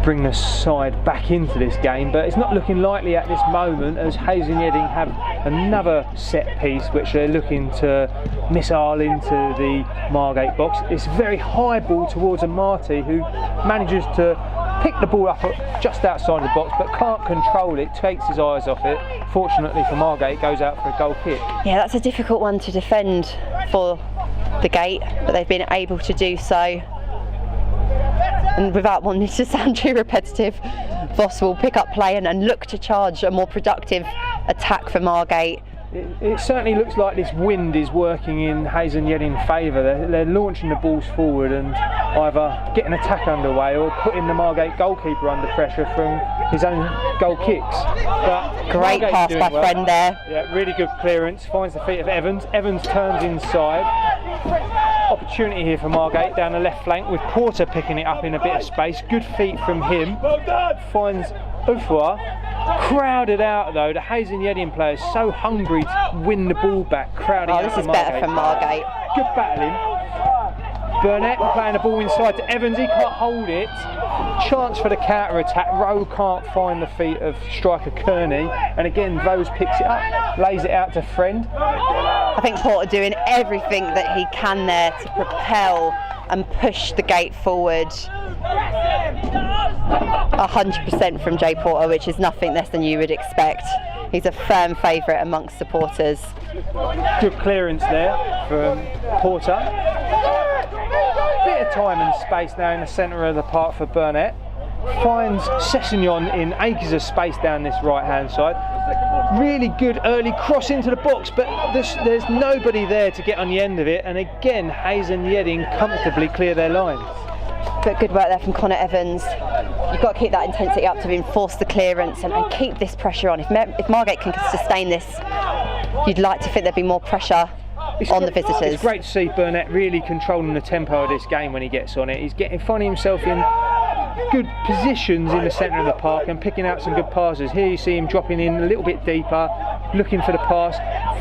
bring the side back into this game, but it's not looking likely at this moment, as Hazen Yeading have another set piece which they're looking to missile into the Margate box. It's a very high ball towards Amati, who manages to pick the ball up just outside the box but can't control it, takes his eyes off it. Fortunately for Margate, goes out for a goal kick. Yeah, that's a difficult one to defend for the Gate, but they've been able to do so. And without wanting to sound too repetitive, Voss will pick up play and look to charge a more productive attack for Margate. It certainly looks like this wind is working in Hazen Yeading's favour. They're launching the balls forward and either getting an attack underway or putting the Margate goalkeeper under pressure from his own goal kicks. But great Margate's pass by well. Friend there. Yeah, really good clearance, finds the feet of Evans. Evans turns inside. Opportunity here for Margate down the left flank with Porter picking it up in a bit of space. Good feet from him. Finds Ufua. Crowded out though. The Hazen Yeading players so hungry to win the ball back. Crowding out. This is better from Margate. Good battling. Burnett playing the ball inside to Evans. He can't hold it. Chance for the counter attack. Rowe can't find the feet of striker Kearney, and again Rose picks it up, lays it out to Friend. I think Porter doing everything that he can there to propel and push the Gate forward. 100% from Jay Porter, which is nothing less than you would expect. He's a firm favourite amongst supporters. Good clearance there from Porter. Bit of time and space now in the centre of the park for Burnett. Finds Sessignon in acres of space down this right hand side. Really good early cross into the box, but there's nobody there to get on the end of it, and again Hayes and Yeading comfortably clear their lines. But good work there from Connor Evans. You've got to keep that intensity up to enforce the clearance and keep this pressure on. If Margate can sustain this, you'd like to think there'd be more pressure on the visitors. It's great to see Burnett really controlling the tempo of this game when he gets on it. He's finding himself in good positions in the centre of the park and picking out some good passes. Here you see him dropping in a little bit deeper, looking for the pass.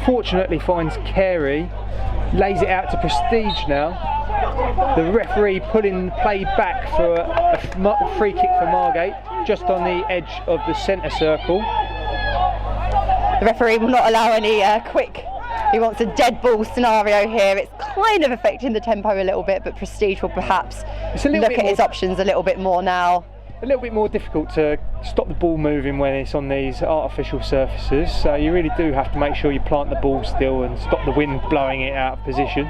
Fortunately finds Carey, lays it out to Prestige now. The referee pulling play back for a free kick for Margate, just on the edge of the centre circle. The referee will not allow any quick. He wants a dead ball scenario here. It's kind of affecting the tempo a little bit, but Prestige will perhaps look at his options a little bit more now. A little bit more difficult to stop the ball moving when it's on these artificial surfaces, so you really do have to make sure you plant the ball still and stop the wind blowing it out of position.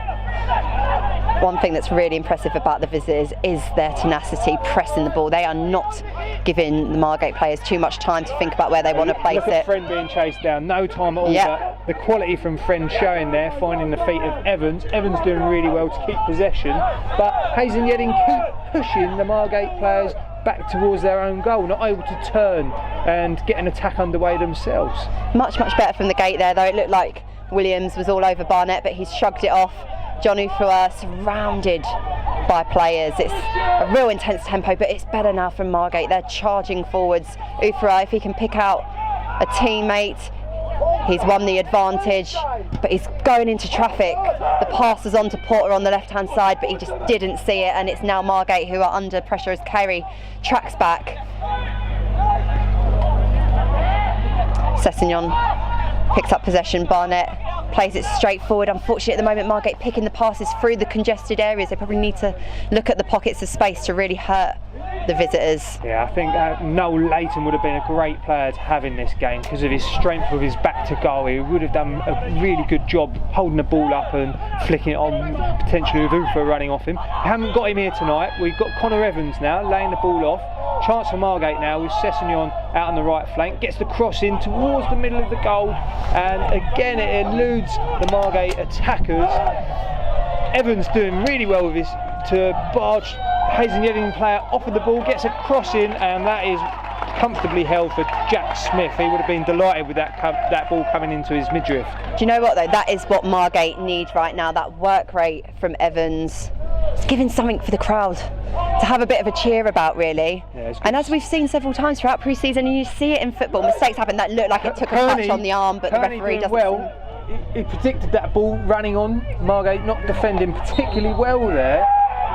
One thing that's really impressive about the visitors is their tenacity pressing the ball. They are not giving the Margate players too much time to think about where they want to place it. Look at Friend being chased down, no time at all. But the quality from Friend showing there, finding the feet of Evans. Evans doing really well to keep possession, but Hayes and Yeading keep pushing the Margate players back towards their own goal, not able to turn and get an attack underway themselves. Much better from the gate there, though. It looked like Williams was all over Barnett, but he's shrugged it off. John Ufua surrounded by players. It's a real intense tempo, but it's better now from Margate. They're charging forwards. Ufua, if he can pick out a teammate, he's won the advantage, but he's going into traffic. The pass is on to Porter on the left-hand side, but he just didn't see it, and it's now Margate who are under pressure as Carey tracks back. Sessignon picks up possession. Barnett plays it straight forward. Unfortunately, at the moment, Margate picking the passes through the congested areas. They probably need to look at the pockets of space to really hurt the visitors. Yeah, I think Noel Leighton would have been a great player to have in this game because of his strength with his back to goal. He would have done a really good job holding the ball up and flicking it on, potentially with Ufa running off him. We haven't got him here tonight. We've got Connor Evans now laying the ball off. Chance for Margate now with Sessignon out on the right flank. Gets the cross in towards the middle of the goal, and again it eludes the Margate attackers. Evans doing really well with his to barge Hayes and Yeading player off of the ball, gets a cross in, and that is comfortably held for Jack Smith. He would have been delighted with that ball coming into his midriff. Do you know what though? That is what Margate need right now, that work rate from Evans. It's giving something for the crowd to have a bit of a cheer about, really. Yeah, and as we've seen several times throughout pre-season, and you see it in football, mistakes happen. That looked like it took a touch on the arm, but the referee doesn't. Well, he predicted that ball running on. Margate not defending particularly well there.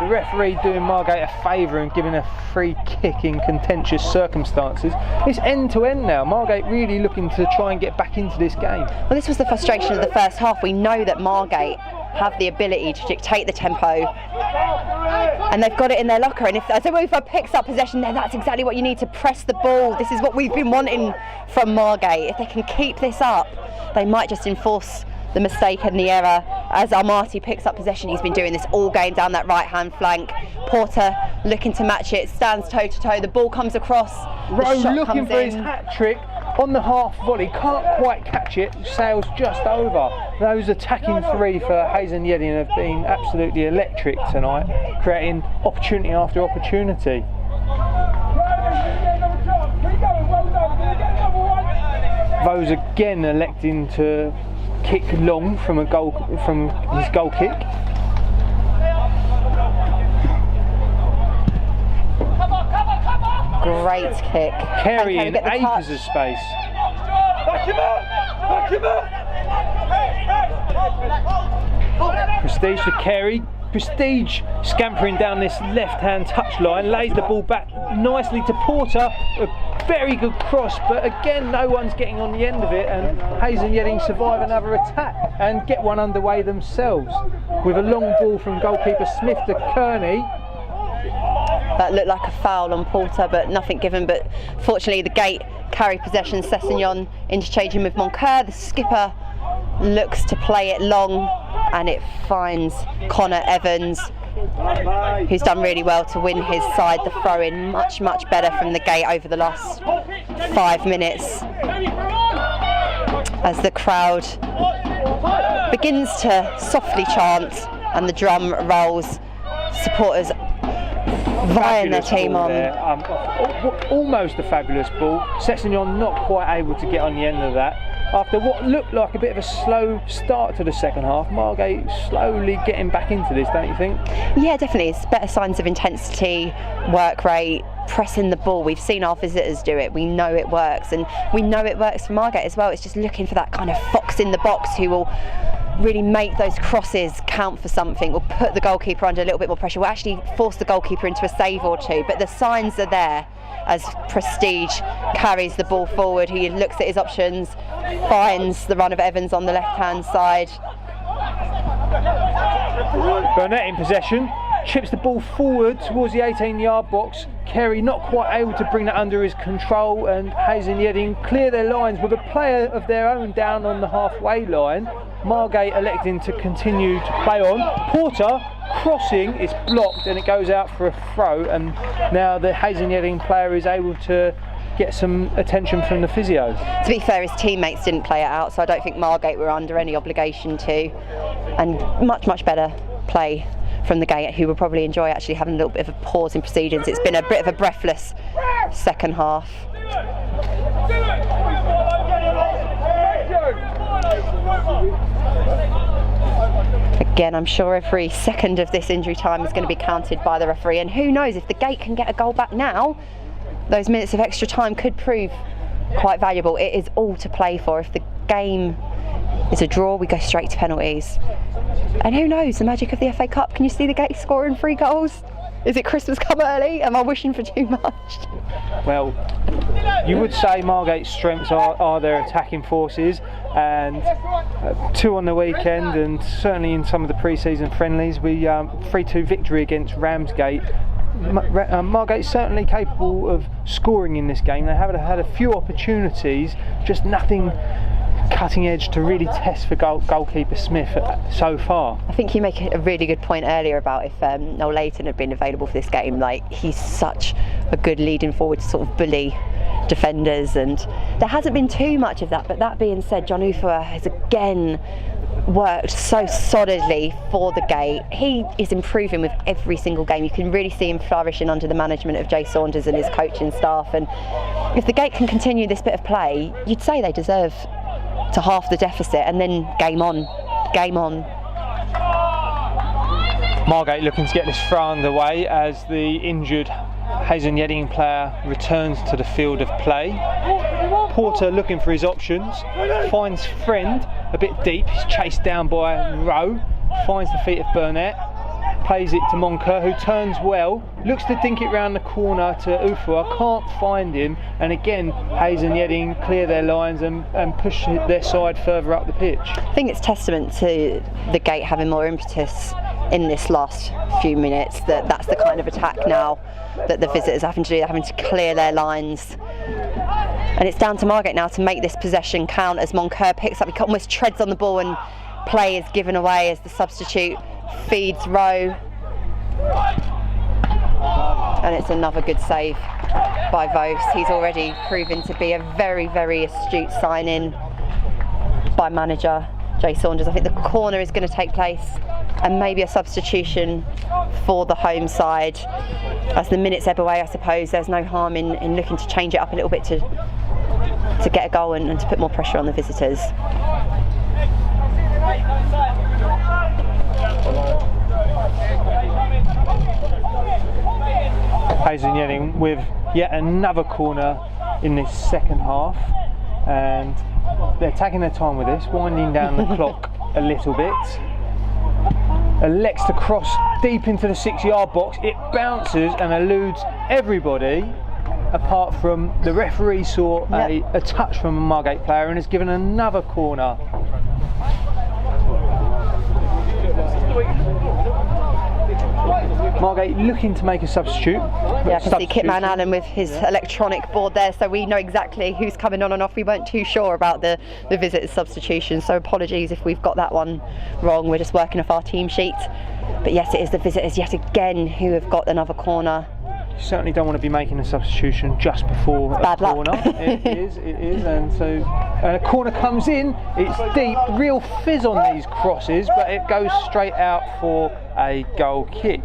The referee doing Margate a favour and giving a free kick in contentious circumstances. It's end to end now. Margate really looking to try and get back into this game. Well, this was the frustration of the first half. We know that Margate have the ability to dictate the tempo, and they've got it in their locker. And if Ufa picks up possession there, that's exactly what you need to press the ball. This is what we've been wanting from Margate. If they can keep this up, they might just enforce the mistake and the error. As Almaty picks up possession, he's been doing this all game down that right hand flank. Porter looking to match it, stands toe to toe, the ball comes across, Rowe looking for his hat trick on the half volley, can't quite catch it, sails just over. Those attacking three for Hayes and Yeading have been absolutely electric tonight, creating opportunity after opportunity. Vose again electing to kick long from his goal kick. Great kick. Carrying acres of space. Back him up! Prestige to Carey. Prestige scampering down this left-hand touchline, lays the ball back nicely to Porter. A very good cross, but again, no one's getting on the end of it, and Hayes and Yeading survive another attack and get one underway themselves with a long ball from goalkeeper Smith to Kearney. That looked like a foul on Porter, but nothing given. But fortunately, the Gate carry possession. Sessignon interchanging with Moncur. The skipper looks to play it long, and it finds Connor Evans, who's done really well to win his side the throw-in. Much better from the Gate over the last 5 minutes. as the crowd begins to softly chant and the drum rolls, supporters vying their team on. Almost a fabulous ball. Sessignon not quite able to get on the end of that. After what looked like a bit of a slow start to the second half, Margate slowly getting back into this, don't you think? Yeah, definitely. It's better signs of intensity, work rate, pressing the ball. We've seen our visitors do it. We know it works, and we know it works for Margate as well. It's just looking for that kind of fox in the box who will really make those crosses count for something, or put the goalkeeper under a little bit more pressure, will actually force the goalkeeper into a save or two. But the signs are there as Prestige carries the ball forward. He looks at his options, finds the run of Evans on the left-hand side. Burnett in possession, chips the ball forward towards the 18-yard box. Kerry not quite able to bring that under his control, and Hayes and Yeading clear their lines with a player of their own down on the halfway line. Margate electing to continue to play on. Porter crossing, it's blocked and it goes out for a throw, and now the Hayes and Yeading player is able to get some attention from the physio. To be fair, his teammates didn't play it out, so I don't think Margate were under any obligation to, and much better play from the Gate, who will probably enjoy actually having a little bit of a pause in proceedings. It's been a bit of a breathless second half. Again, I'm sure every second of this injury time is going to be counted by the referee, and who knows, if the Gate can get a goal back now, those minutes of extra time could prove quite valuable. It is all to play for. If the game is a draw, we go straight to penalties. And who knows, the magic of the FA Cup, can you see the Gate scoring 3 goals? Is it Christmas come early? Am I wishing for too much? Well, you would say Margate's strengths are their attacking forces, and 2 on the weekend, and certainly in some of the pre-season friendlies. We 3-2 victory against Ramsgate. Margate's certainly capable of scoring in this game. They have had a few opportunities, just nothing cutting edge to really test for goalkeeper Smith so far. I think you make a really good point earlier about if Noel Layton had been available for this game. Like, he's such a good leading forward to sort of bully defenders, and there hasn't been too much of that. But that being said, John Ufua has again worked so solidly for the Gate. He is improving with every single game. You can really see him flourishing under the management of Jay Saunders and his coaching staff, and if the Gate can continue this bit of play, you'd say they deserve to half the deficit, and then game on. Margate looking to get this throw underway as the injured Hayes and Yeading player returns to the field of play. Porter looking for his options, finds Friend a bit deep, he's chased down by Rowe, finds the feet of Burnett, plays it to Moncur, who turns well, looks to dink it round the corner to Ufua, can't find him, and again Hayes and Yeading clear their lines and push their side further up the pitch. I think it's testament to the Gate having more impetus in this last few minutes, that's the kind of attack now that the visitors are having to do. They're having to clear their lines, and it's down to Margate now to make this possession count as Moncur picks up, he almost treads on the ball, and play is given away as the substitute feeds Rowe, and it's another good save by Vos. He's already proven to be a very astute sign-in by manager Jay Saunders. I think the corner is going to take place, and maybe a substitution for the home side. As the minutes ebb away, I suppose there's no harm in looking to change it up a little bit to get a goal and to put more pressure on the visitors. Hayes and Yeading with yet another corner in this second half, and they're taking their time with this, winding down the clock a little bit. Elects to cross deep into the 6-yard box. It bounces and eludes everybody apart from the referee. Saw a touch from a Margate player and has given another corner. Margate looking to make a substitute. Yeah, I can see Kitman Allen with his electronic board there, so we know exactly who's coming on and off. We weren't too sure about the visitors' substitution, so apologies if we've got that one wrong. We're just working off our team sheet. But yes, it is the visitors yet again who have got another corner. You certainly don't want to be making a substitution just before a bad luck. corner. It is, and so a corner comes in, it's deep, real fizz on these crosses, but it goes straight out for a goal kick.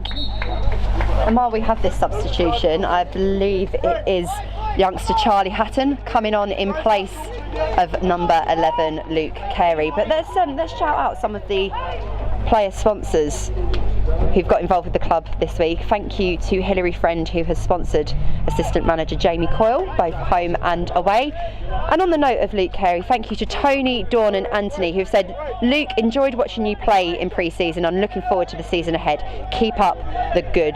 And while we have this substitution, I believe it is youngster Charlie Hatton coming on in place of number 11 Luke Carey. But let's shout out some of the player sponsors who've got involved with the club this week. Thank you to Hilary Friend, who has sponsored assistant manager Jamie Coyle, both home and away. And on the note of Luke Carey, thank you to Tony, Dawn and Anthony, who've said, Luke, enjoyed watching you play in pre-season. I'm looking forward to the season ahead. Keep up the good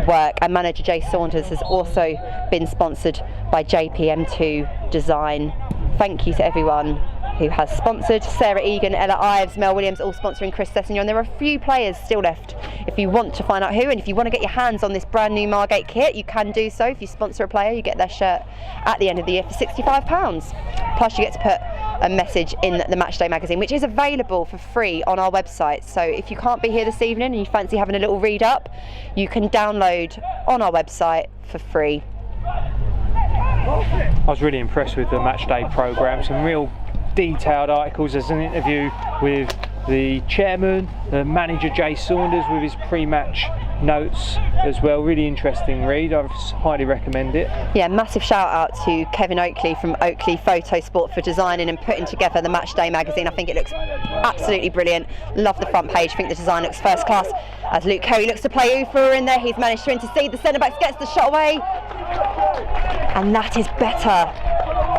work. And manager Jay Saunders has also been sponsored by JPM2 Design. Thank you to everyone who has sponsored. Sarah Egan, Ella Ives, Mel Williams, all sponsoring Chris Sessignon. There are a few players still left if you want to find out who, and if you want to get your hands on this brand new Margate kit, you can do so. If you sponsor a player, you get their shirt at the end of the year for £65. Plus you get to put a message in the Matchday magazine, which is available for free on our website. So if you can't be here this evening and you fancy having a little read up, you can download on our website for free. I was really impressed with the Matchday programme, some real detailed articles. There's an interview with the chairman, the manager Jay Saunders, with his pre-match notes as well. Really interesting read. I highly recommend it. Yeah, massive shout out to Kevin Oakley from Oakley Photo Sport for designing and putting together the Matchday magazine. I think it looks absolutely brilliant. Love the front page. I think the design looks first class. As Luke Carey looks to play Ufa in there, he's managed to intercede. The centre back gets the shot away, and that is better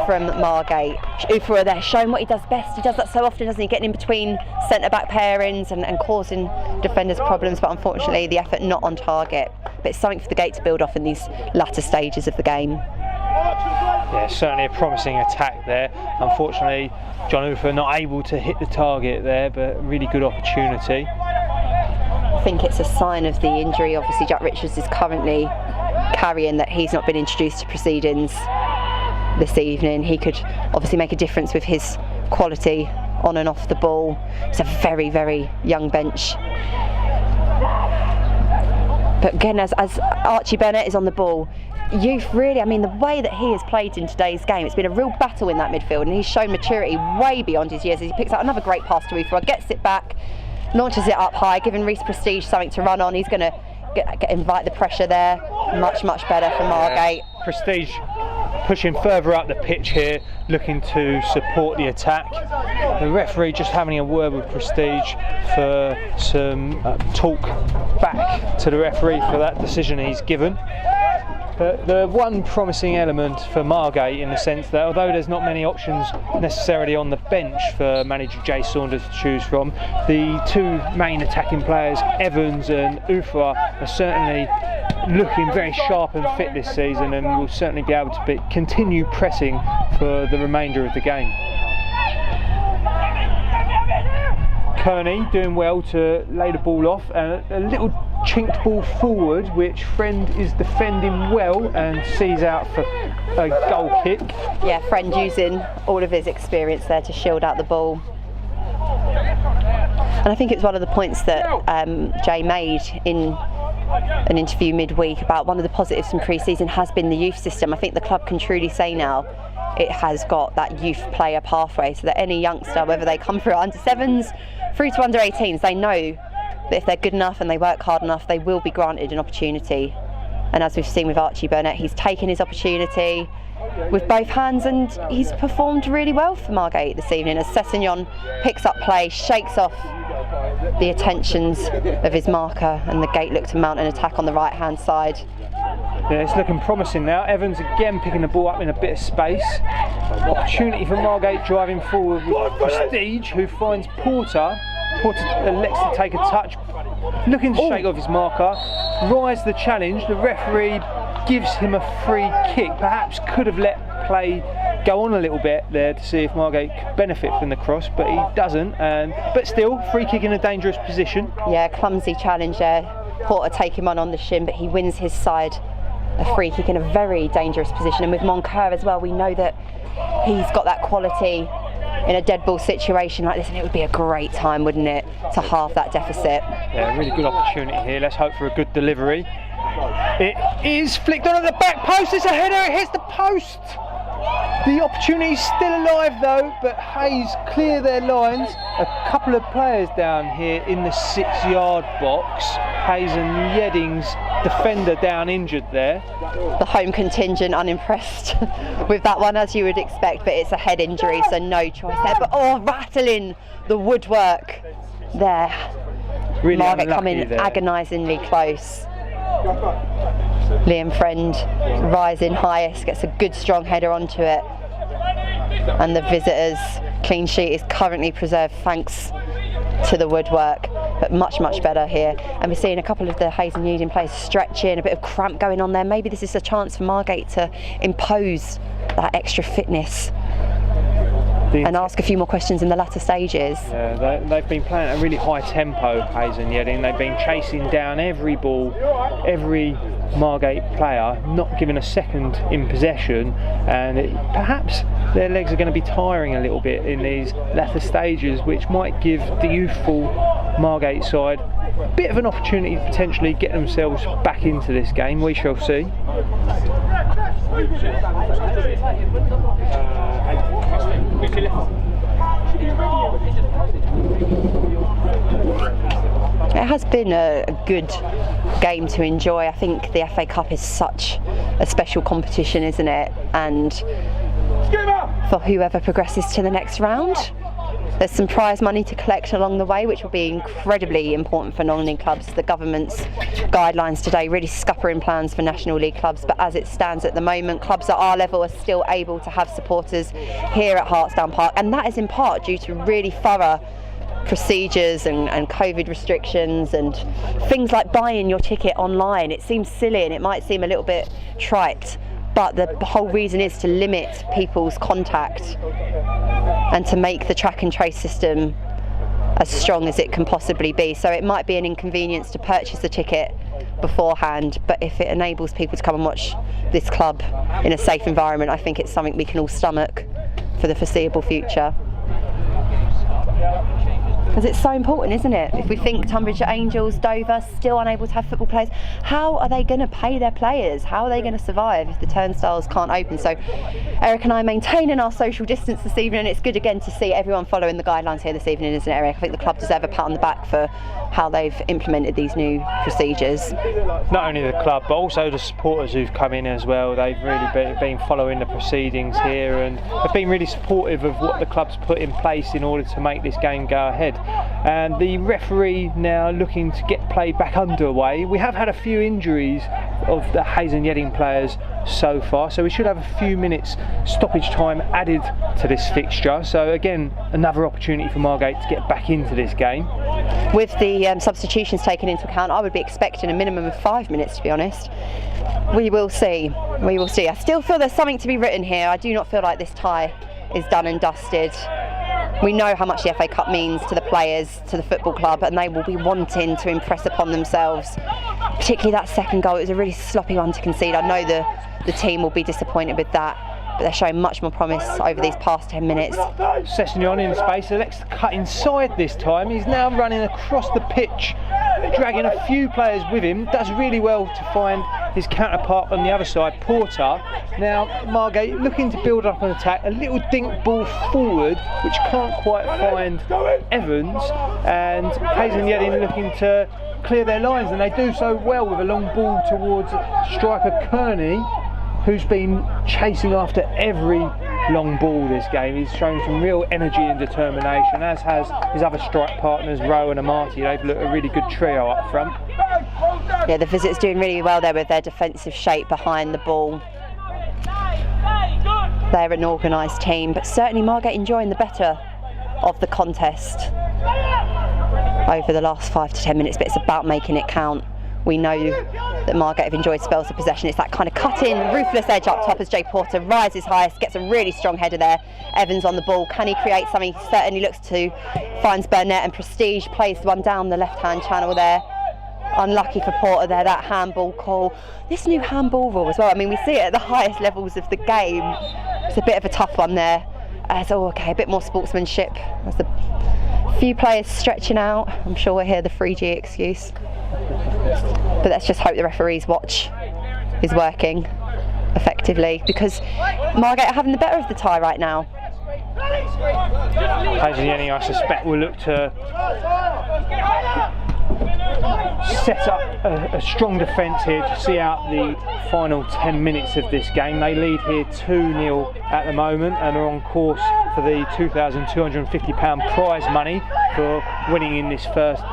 from Margate. Ufa are there showing what he does best. He does that so often, doesn't he? Getting in between centre-back pairings and causing defenders problems, but unfortunately the effort not on target. But it's something for the Gate to build off in these latter stages of the game. Yeah, certainly a promising attack there. Unfortunately, John Ufa not able to hit the target there, but really good opportunity. I think it's a sign of the injury. Obviously Jack Richards is currently carrying, that he's not been introduced to proceedings this evening. He could obviously make a difference with his quality on and off the ball. It's a very, very young bench. But again, as Archie Burnett is on the ball, youth really, I mean, the way that he has played in today's game, it's been a real battle in that midfield, and he's shown maturity way beyond his years as he picks out another great pass to Ufa, gets it back, launches it up high, giving Reece Prestige something to run on. He's going to invite the pressure there. Much, much better for Margate. Prestige pushing further up the pitch here, looking to support the attack. The referee just having a word with Prestige for some talk back to the referee for that decision he's given. But the one promising element for Margate, in the sense that although there's not many options necessarily on the bench for manager Jay Saunders to choose from, the two main attacking players, Evans and Ufa, are certainly looking very sharp and fit this season, and will certainly be able to continue pressing for the remainder of the game. Kearney doing well to lay the ball off, and a little chinked ball forward, which Friend is defending well and sees out for a goal kick. Yeah, Friend using all of his experience there to shield out the ball. And I think it's one of the points that Jay made in an interview midweek about one of the positives from pre-season has been the youth system. I think the club can truly say now it has got that youth player pathway, so that any youngster, whether they come through under 7s through to under 18s, they know that if they're good enough and they work hard enough, they will be granted an opportunity. And as we've seen with Archie Burnett, he's taken his opportunity with both hands, and he's performed really well for Margate this evening as Sessignon picks up play, shakes off the attentions of his marker, and the Gate look to mount an attack on the right hand side. Yeah, it's looking promising now. Evans again picking the ball up in a bit of space. Opportunity for Margate driving forward with Prestige, who finds Porter. Porter elects to take a touch, looking to shake off his marker. Rise the challenge. The referee gives him a free kick. Perhaps could have let play go on a little bit there to see if Margate could benefit from the cross, but he doesn't. But still, free kick in a dangerous position. Yeah, clumsy challenge there. Porter take him on the shin, but he wins his side a free kick in a very dangerous position. And with Moncur as well, we know that he's got that quality in a dead ball situation like this, and it would be a great time, wouldn't it, to halve that deficit. Yeah, really good opportunity here. Let's hope for a good delivery. It is flicked on at the back post. It's a header. It hits the post. The opportunity's still alive though, but Hayes clear their lines. A couple of players down here in the 6-yard box. Hayes and Yeading's defender down injured there. The home contingent unimpressed with that one, as you would expect, but it's a head injury, so no choice there. But rattling the woodwork there. Really Margate coming there. agonisingly close. Liam Friend rising highest, gets a good strong header onto it, and the visitors' clean sheet is currently preserved thanks to the woodwork, but much better here. And we're seeing a couple of the Hayes and Yeading players stretching, a bit of cramp going on there. Maybe this is a chance for Margate to impose that extra fitness and ask a few more questions in the latter stages. Yeah, they've been playing at a really high tempo, Hayes and Yeading. They've been chasing down every ball, every Margate player, not giving a second in possession, and perhaps their legs are going to be tiring a little bit in these latter stages, which might give the youthful Margate side a bit of an opportunity to potentially get themselves back into this game. We shall see. It has been a good game to enjoy. I think the FA Cup is such a special competition, isn't it? And for whoever progresses to the next round, there's some prize money to collect along the way, which will be incredibly important for non-league clubs. The government's guidelines today really scuppering plans for National League clubs, but as it stands at the moment, clubs at our level are still able to have supporters here at Hartsdown Park, and that is in part due to really thorough procedures and COVID restrictions and things like buying your ticket online. It seems silly and it might seem a little bit trite, but the whole reason is to limit people's contact and to make the track and trace system as strong as it can possibly be. So it might be an inconvenience to purchase a ticket beforehand, but if it enables people to come and watch this club in a safe environment, I think it's something we can all stomach for the foreseeable future. Because it's so important, isn't it? If we think Tunbridge Angels, Dover, still unable to have football players, how are they going to pay their players? How are they going to survive if the turnstiles can't open? So Eric and I maintaining our social distance this evening, and it's good again to see everyone following the guidelines here this evening, isn't it, Eric? I think the club deserve a pat on the back for how they've implemented these new procedures. Not only the club, but also the supporters who've come in as well. They've really been following the proceedings here and have been really supportive of what the club's put in place in order to make this game go ahead. And the referee now looking to get play back underway. We have had a few injuries of the Hayes and Yeading players so far, so we should have a few minutes stoppage time added to this fixture. So again, another opportunity for Margate to get back into this game. With the substitutions taken into account, I would be expecting a minimum of 5 minutes, to be honest. We will see. We will see. I still feel there's something to be written here. I do not feel like this tie is done and dusted. We know how much the FA Cup means to the players, to the football club, and they will be wanting to impress upon themselves. Particularly that second goal, it was a really sloppy one to concede. I know the team will be disappointed with that, but they're showing much more promise over these past 10 minutes. Sessignon in space, elects to cut inside this time. He's now running across the pitch, dragging a few players with him. Does really well to find his counterpart on the other side, Porter. Now Margate looking to build up an attack, a little dink ball forward which can't quite find Evans, and Hayes and Yeading looking to clear their lines, and they do so well with a long ball towards striker Kearney, who's been chasing after every long ball this game. He's shown some real energy and determination, as has his other strike partners, Rowe and Amati. They've looked a really good trio up front. Yeah, the visitors doing really well there with their defensive shape behind the ball. They're an organised team, but certainly Margate enjoying the better of the contest over the last 5 to 10 minutes, but it's about making it count. We know that Margate have enjoyed spells of possession. It's that kind of cut-in, ruthless edge up top as Jay Porter rises highest, gets a really strong header there. Evans on the ball. Can he create something? He certainly looks to. Finds Burnett, and Prestige plays one down the left-hand channel there. Unlucky for Porter there, that handball call. This new handball rule as well, I mean, we see it at the highest levels of the game. It's a bit of a tough one there. A bit more sportsmanship. There's a few players stretching out. I'm sure we'll hear the 3G excuse. But let's just hope the referee's watch is working effectively, because Margate are having the better of the tie right now. Hazen Yeading, I suspect, will look to set up a strong defence here to see out the final 10 minutes of this game. They lead here 2-0 at the moment and are on course for the £2,250 prize money for winning in this first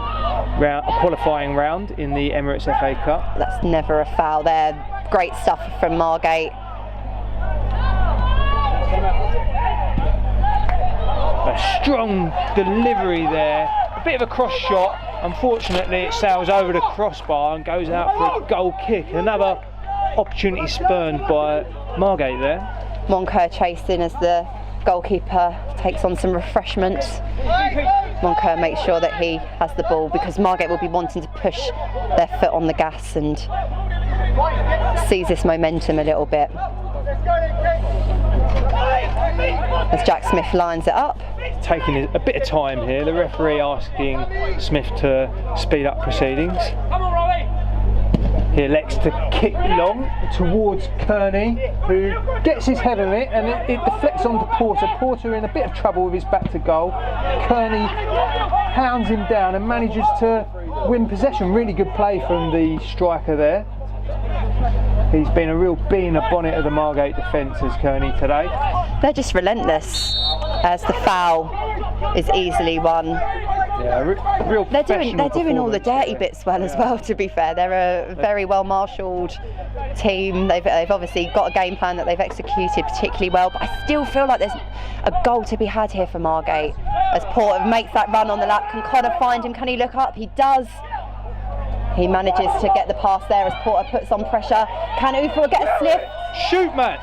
qualifying round in the Emirates FA Cup. That's never a foul there. Great stuff from Margate. A strong delivery there, a bit of a cross shot. Unfortunately, it sails over the crossbar and goes out for a goal kick. Another opportunity spurned by Margate there. Moncur chasing as the goalkeeper takes on some refreshments. Moncur makes sure that he has the ball, because Margate will be wanting to push their foot on the gas and seize this momentum a little bit. As Jack Smith lines it up. Taking a bit of time here, the referee asking Smith to speed up proceedings. He elects to kick long towards Kearney, who gets his head on it, and it deflects onto Porter. Porter in a bit of trouble with his back to goal. Kearney hounds him down and manages to win possession. Really good play from the striker there. He's been a real bee in the bonnet of the Margate defence, as Kearney, today. They're just relentless, as the foul is easily won. Yeah, real They're doing all the dirty there. bits well as well, to be fair. They're a very well marshalled team. They've obviously got a game plan that they've executed particularly well, but I still feel like there's a goal to be had here for Margate. As Porter makes that run on the lap, can Connor find him? Can he look up? He does. He manages to get the pass there as Porter puts on pressure. Can Ufor get a sniff? Shoot, man!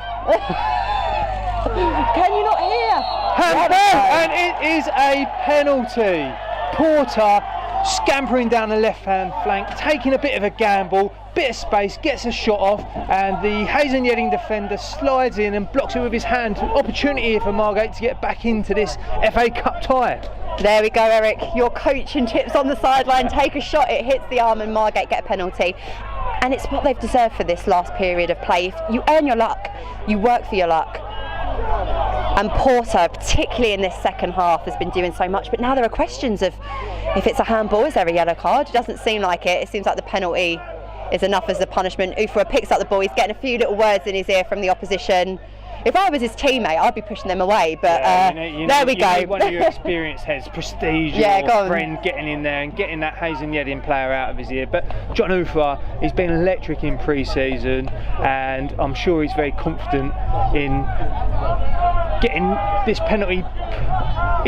Can you not hear? Handball, and it is a penalty. Porter scampering down the left-hand flank, taking a bit of a gamble, bit of space, gets a shot off, and the Hazen Yeading defender slides in and blocks it with his hand. Opportunity here for Margate to get back into this FA Cup tie. There we go, Eric. Your coaching tips on the sideline. Take a shot, it hits the arm, and Margate get a penalty. And it's what they've deserved for this last period of play. If you earn your luck, you work for your luck. And Porter, particularly in this second half, has been doing so much. But now there are questions of if it's a handball, is there a yellow card? It doesn't seem like it. It seems like the penalty is enough as a punishment. Ufra picks up the ball. He's getting a few little words in his ear from the opposition. If I was his teammate, I'd be pushing them away, but there we go. Need one of your experienced heads, prestige, your friend getting in there and getting that Hazen Yeading player out of his ear. But John Ufra, he's been electric in pre-season, and I'm sure he's very confident in getting this penalty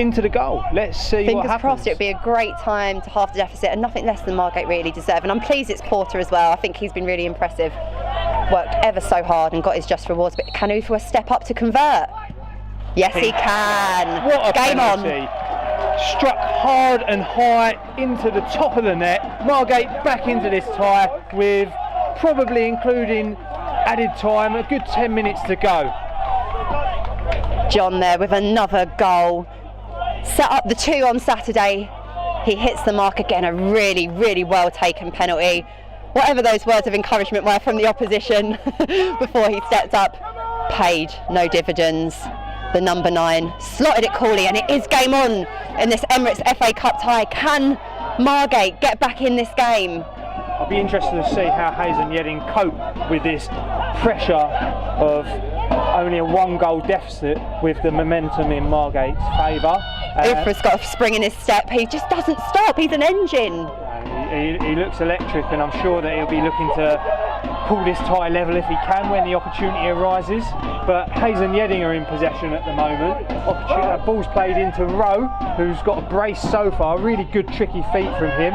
into the goal. Let's see what happens. Fingers crossed. It'd be a great time to halve the deficit, and nothing less than Margate really deserve. And I'm pleased it's Porter as well. I think he's been really impressive. Worked ever so hard and got his just rewards, but can Ufra step up to convert? Yes, he can. What a game penalty. On. Struck hard and high into the top of the net. Margate back into this tie with, probably including added time, a good 10 minutes to go. John there with another goal. Set up the 2 on Saturday. He hits the mark again, a really, really well taken penalty. Whatever those words of encouragement were from the opposition before he stepped up, paid no dividends. The number 9 slotted it coolly, and it is game on in this Emirates FA Cup tie. Can Margate get back in this game? I'll be interested to see how Hazen Yeading cope with this pressure of only a 1-goal deficit with the momentum in Margate's favour. Ufra's got a spring in his step. He just doesn't stop. He's an engine. He looks electric, and I'm sure that he'll be looking to pull this tie level if he can when the opportunity arises. But Hazen Yeading are in possession at the moment. Ball's played into Rowe, who's got a brace so far. Really good tricky feet from him.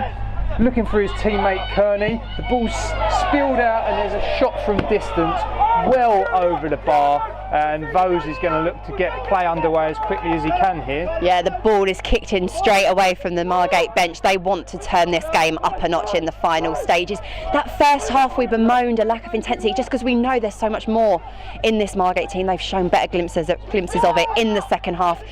Looking for his teammate Kearney. The ball's spilled out, and there's a shot from distance, well over the bar. And Vose is going to look to get play underway as quickly as he can here. Yeah, the ball is kicked in straight away from the Margate bench. They want to turn this game up a notch in the final stages. That first half we bemoaned a lack of intensity, just because we know there's so much more in this Margate team. They've shown better glimpses of it in the second half.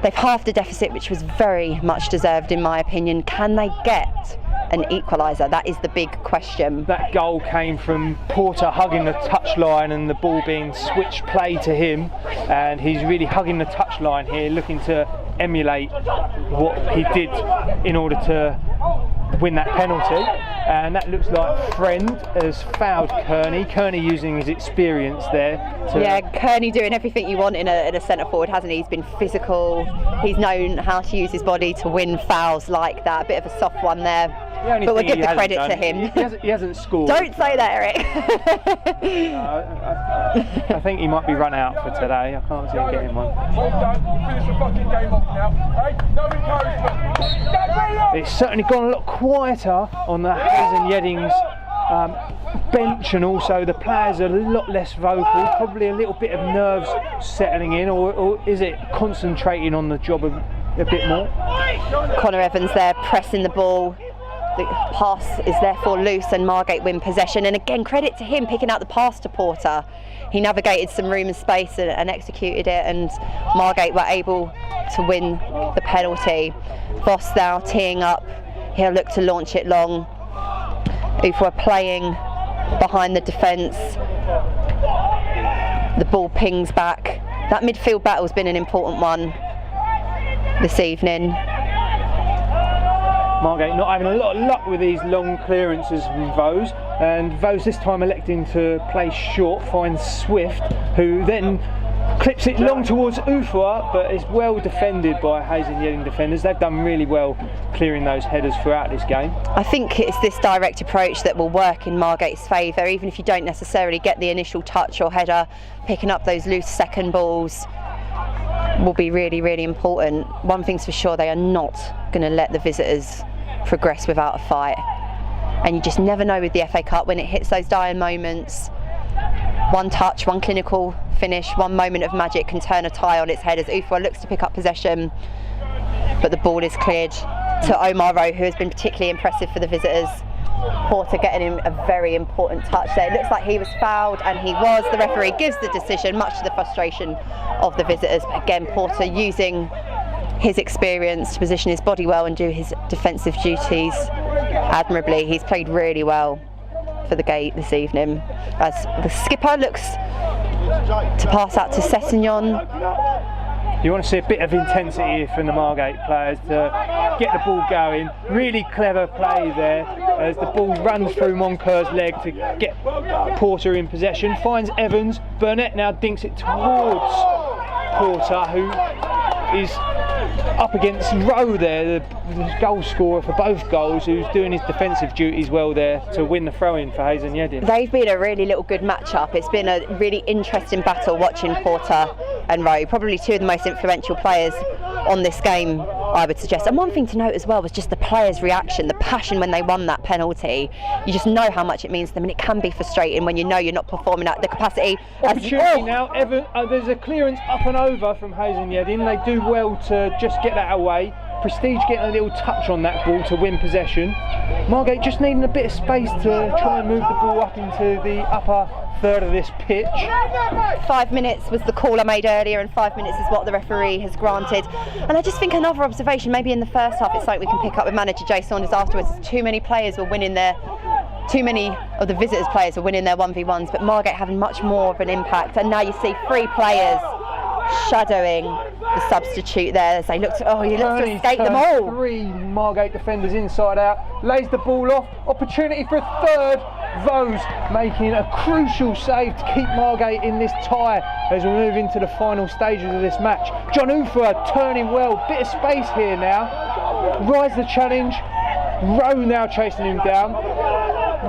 They've halved the deficit, which was very much deserved in my opinion. Can they get an equaliser? That is the big question. That goal came from Porter hugging the touchline and the ball being switched play to him, and he's really hugging the touchline here, looking to emulate what he did in order to win that penalty. And that looks like Friend has fouled Kearney. Kearney using his experience there. Yeah, Kearney doing everything you want in a centre forward, hasn't he? He's been physical. He's known how to use his body to win fouls like that. A bit of a soft one there. But we'll give the credit to him. He hasn't scored. Don't say that, Eric. I think he might be run out for today. I can't see him getting one. Hold on, we'll finish the fucking game off now. Hey, no encouragement. It's certainly gone a lot quieter on the Hayes and Yeading's bench, and also the players are a lot less vocal. Probably a little bit of nerves settling in, or is it concentrating on the job a bit more? Connor Evans there pressing the ball. The pass is therefore loose and Margate win possession, and again credit to him picking out the pass to Porter. He navigated some room and space and executed it, and Margate were able to win the penalty. Voss now teeing up, he'll look to launch it long. Ufwa playing behind the defence. The ball pings back. That midfield battle has been an important one this evening. Margate not having a lot of luck with these long clearances from Vose, and Vose this time electing to play short, finds Swift, who then clips it long towards Ufwa, but is well defended by Hayes and Yeading defenders. They've done really well clearing those headers throughout this game. I think it's this direct approach that will work in Margate's favour, even if you don't necessarily get the initial touch or header. Picking up those loose second balls will be really, really important. One thing's for sure, they are not going to let the visitors progress without a fight, and you just never know with the FA Cup when it hits those dire moments. One touch, one clinical finish, one moment of magic can turn a tie on its head as Ufwa looks to pick up possession, but the ball is cleared to Omar Rowe, who has been particularly impressive for the visitors. Porter getting him a very important touch there. It looks like he was fouled, and he was. The referee gives the decision, much to the frustration of the visitors. But again, Porter using his experience to position his body well and do his defensive duties admirably. He's played really well for the Gate this evening, as the skipper looks to pass out to Sessignon. You want to see a bit of intensity from the Margate players to get the ball going. Really clever play there as the ball runs through Moncoeur's leg to get Porter in possession. Finds Evans. Burnett now dinks it towards Porter, who is up against Rowe there, the goal scorer for both goals, who's doing his defensive duties well there to win the throw-in for Hayes and Yeading. They've been a really little good match-up. It's been a really interesting battle watching Porter and Rowe, probably two of the most influential players on this game, I would suggest. And one thing to note as well was just the players' reaction, the passion when they won that penalty. You just know how much it means to them, and it can be frustrating when you know you're not performing at the capacity. Opportunity now, there's a clearance up and over from Hayes and Yeading. They do well to just get that away. Prestige getting a little touch on that ball to win possession. Margate just needing a bit of space to try and move the ball up into the upper third of this pitch. 5 minutes was the call I made earlier, and 5 minutes is what the referee has granted. And I just think another observation, maybe in the first half, it's something we can pick up with manager Jay Saunders afterwards, is too many of the visitors' players were winning their 1v1s, but Margate having much more of an impact. And now you see 3 players shadowing the substitute there as they look to, he looks to escape them all. 3 Margate defenders inside out, lays the ball off, opportunity for a third. Vose making a crucial save to keep Margate in this tie as we move into the final stages of this match. John Ufwa turning well, bit of space here now, rise the challenge. Rowe now chasing him down.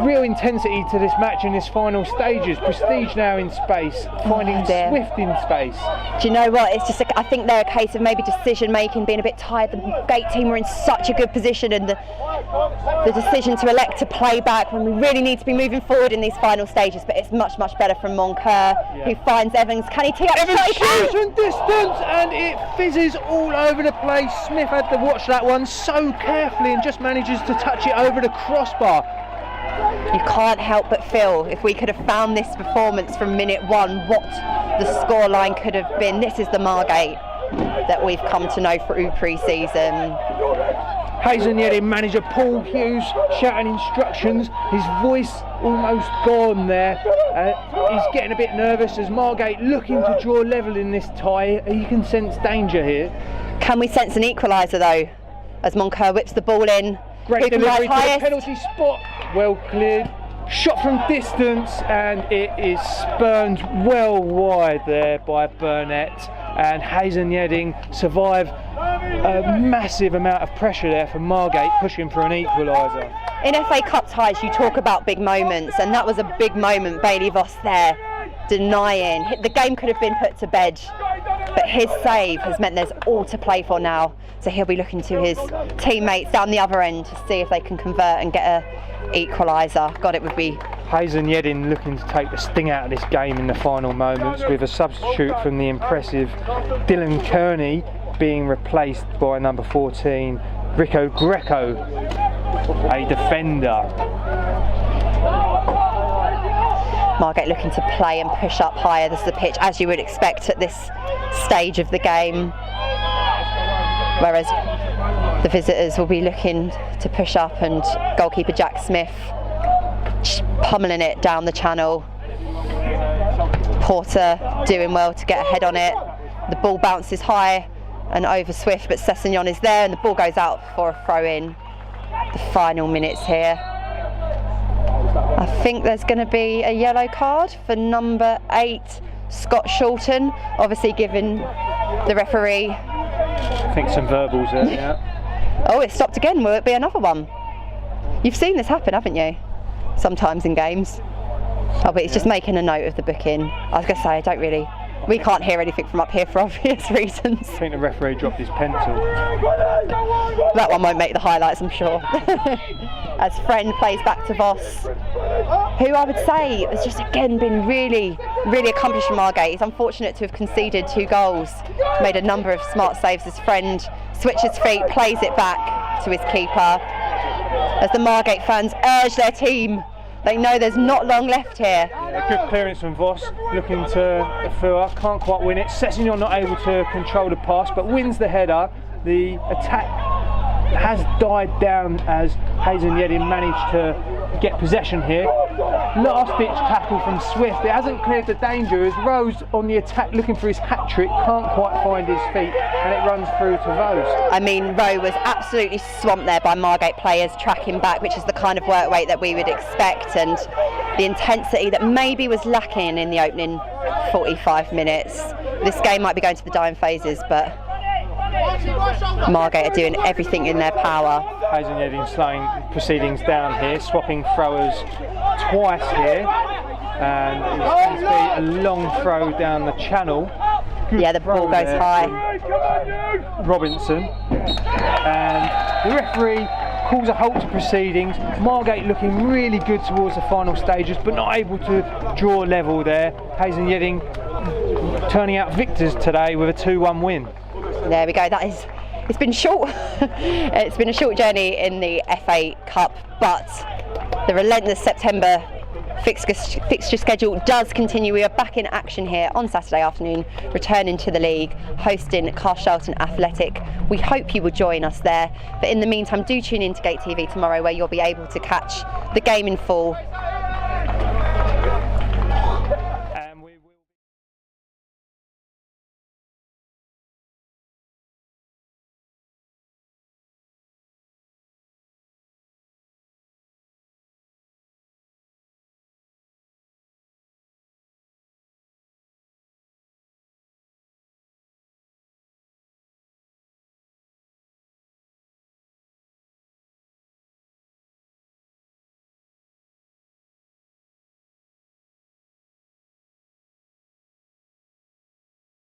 Real intensity to this match in this final stages. Prestige now in space, finding Swift in space. Do you know what? It's just I think they're a case of maybe decision making being a bit tired. The Gate team were in such a good position, and the decision to elect to play back when we really need to be moving forward in these final stages. But it's much, much better from Moncoeur, who finds Evans. Can he tee up? Evans shoots from distance, and it fizzes all over the place. Smith had to watch that one so carefully and just manages to touch it over the crossbar. You can't help but feel, if we could have found this performance from minute 1, what the scoreline could have been. This is the Margate that we've come to know through pre-season. Yeading manager Paul Hughes shouting instructions, his voice almost gone there. He's getting a bit nervous as Margate looking to draw level in this tie. You can sense danger here. Can we sense an equaliser though, as Moncur whips the ball in? Great Who can delivery rise to the highest? penalty spot, well cleared. Shot from distance and it is spurned well wide there by Burnett, and Yeading survive a massive amount of pressure there from Margate pushing for an equaliser. In FA Cup ties you talk about big moments, and that was a big moment. Bailey Voss there denying. The game could have been put to bed, but his save has meant there's all to play for now, so he'll be looking to his teammates down the other end to see if they can convert and get a equaliser. God, it would be... Yeading looking to take the sting out of this game in the final moments, with a substitute from the impressive Dylan Kearney being replaced by number 14 Rico Greco, a defender. Margate looking to play and push up higher. This is the pitch as you would expect at this stage of the game, whereas the visitors will be looking to push up, and goalkeeper Jack Smith pummeling it down the channel. Porter doing well to get ahead on it. The ball bounces high and over Swift, but Sessegnon is there and the ball goes out for a throw in. The final minutes here. I think there's going to be a yellow card for number 8, Scott Shorten, obviously giving the referee... I think some verbals there, yeah. Oh, it stopped again. Will it be another one? You've seen this happen, haven't you? Sometimes in games. Oh, but he's just making a note of the booking. I was going to say, we can't hear anything from up here for obvious reasons. I think the referee dropped his pencil. That one won't make the highlights, I'm sure. As Friend plays back to Voss, who I would say has just again been really, really accomplished from Margate. He's unfortunate to have conceded 2 goals, made a number of smart saves. As Friend switches feet, plays it back to his keeper. As the Margate fans urge their team, they know there's not long left here. Yeah, good clearance from Voss, looking to Afua, can't quite win it. Sessegnon not able to control the pass, but wins the header. The attack has died down as Yeading managed to get possession here. Last ditch tackle from Swift. It hasn't cleared the danger as Rose on the attack looking for his hat trick, can't quite find his feet, and it runs through to Rose. I mean, Rowe was absolutely swamped there by Margate players tracking back, which is the kind of work rate that we would expect, and the intensity that maybe was lacking in the opening 45 minutes. This game might be going to the dying phases, but Margate are doing everything in their power. Yeading slowing proceedings down here, swapping throwers twice here, and it's going to be a long throw down the channel. Yeah, the ball goes high. Robinson, and the referee calls a halt to proceedings. Margate looking really good towards the final stages, but not able to draw level there. Yeading turning out victors today with a 2-1 win. There we go. It's been short. It's been a short journey in the FA Cup, but the relentless September fixture schedule does continue. We are back in action here on Saturday afternoon, returning to the league, hosting Carshalton Athletic. We hope you will join us there. But in the meantime, do tune in to Gate TV tomorrow, where you'll be able to catch the game in full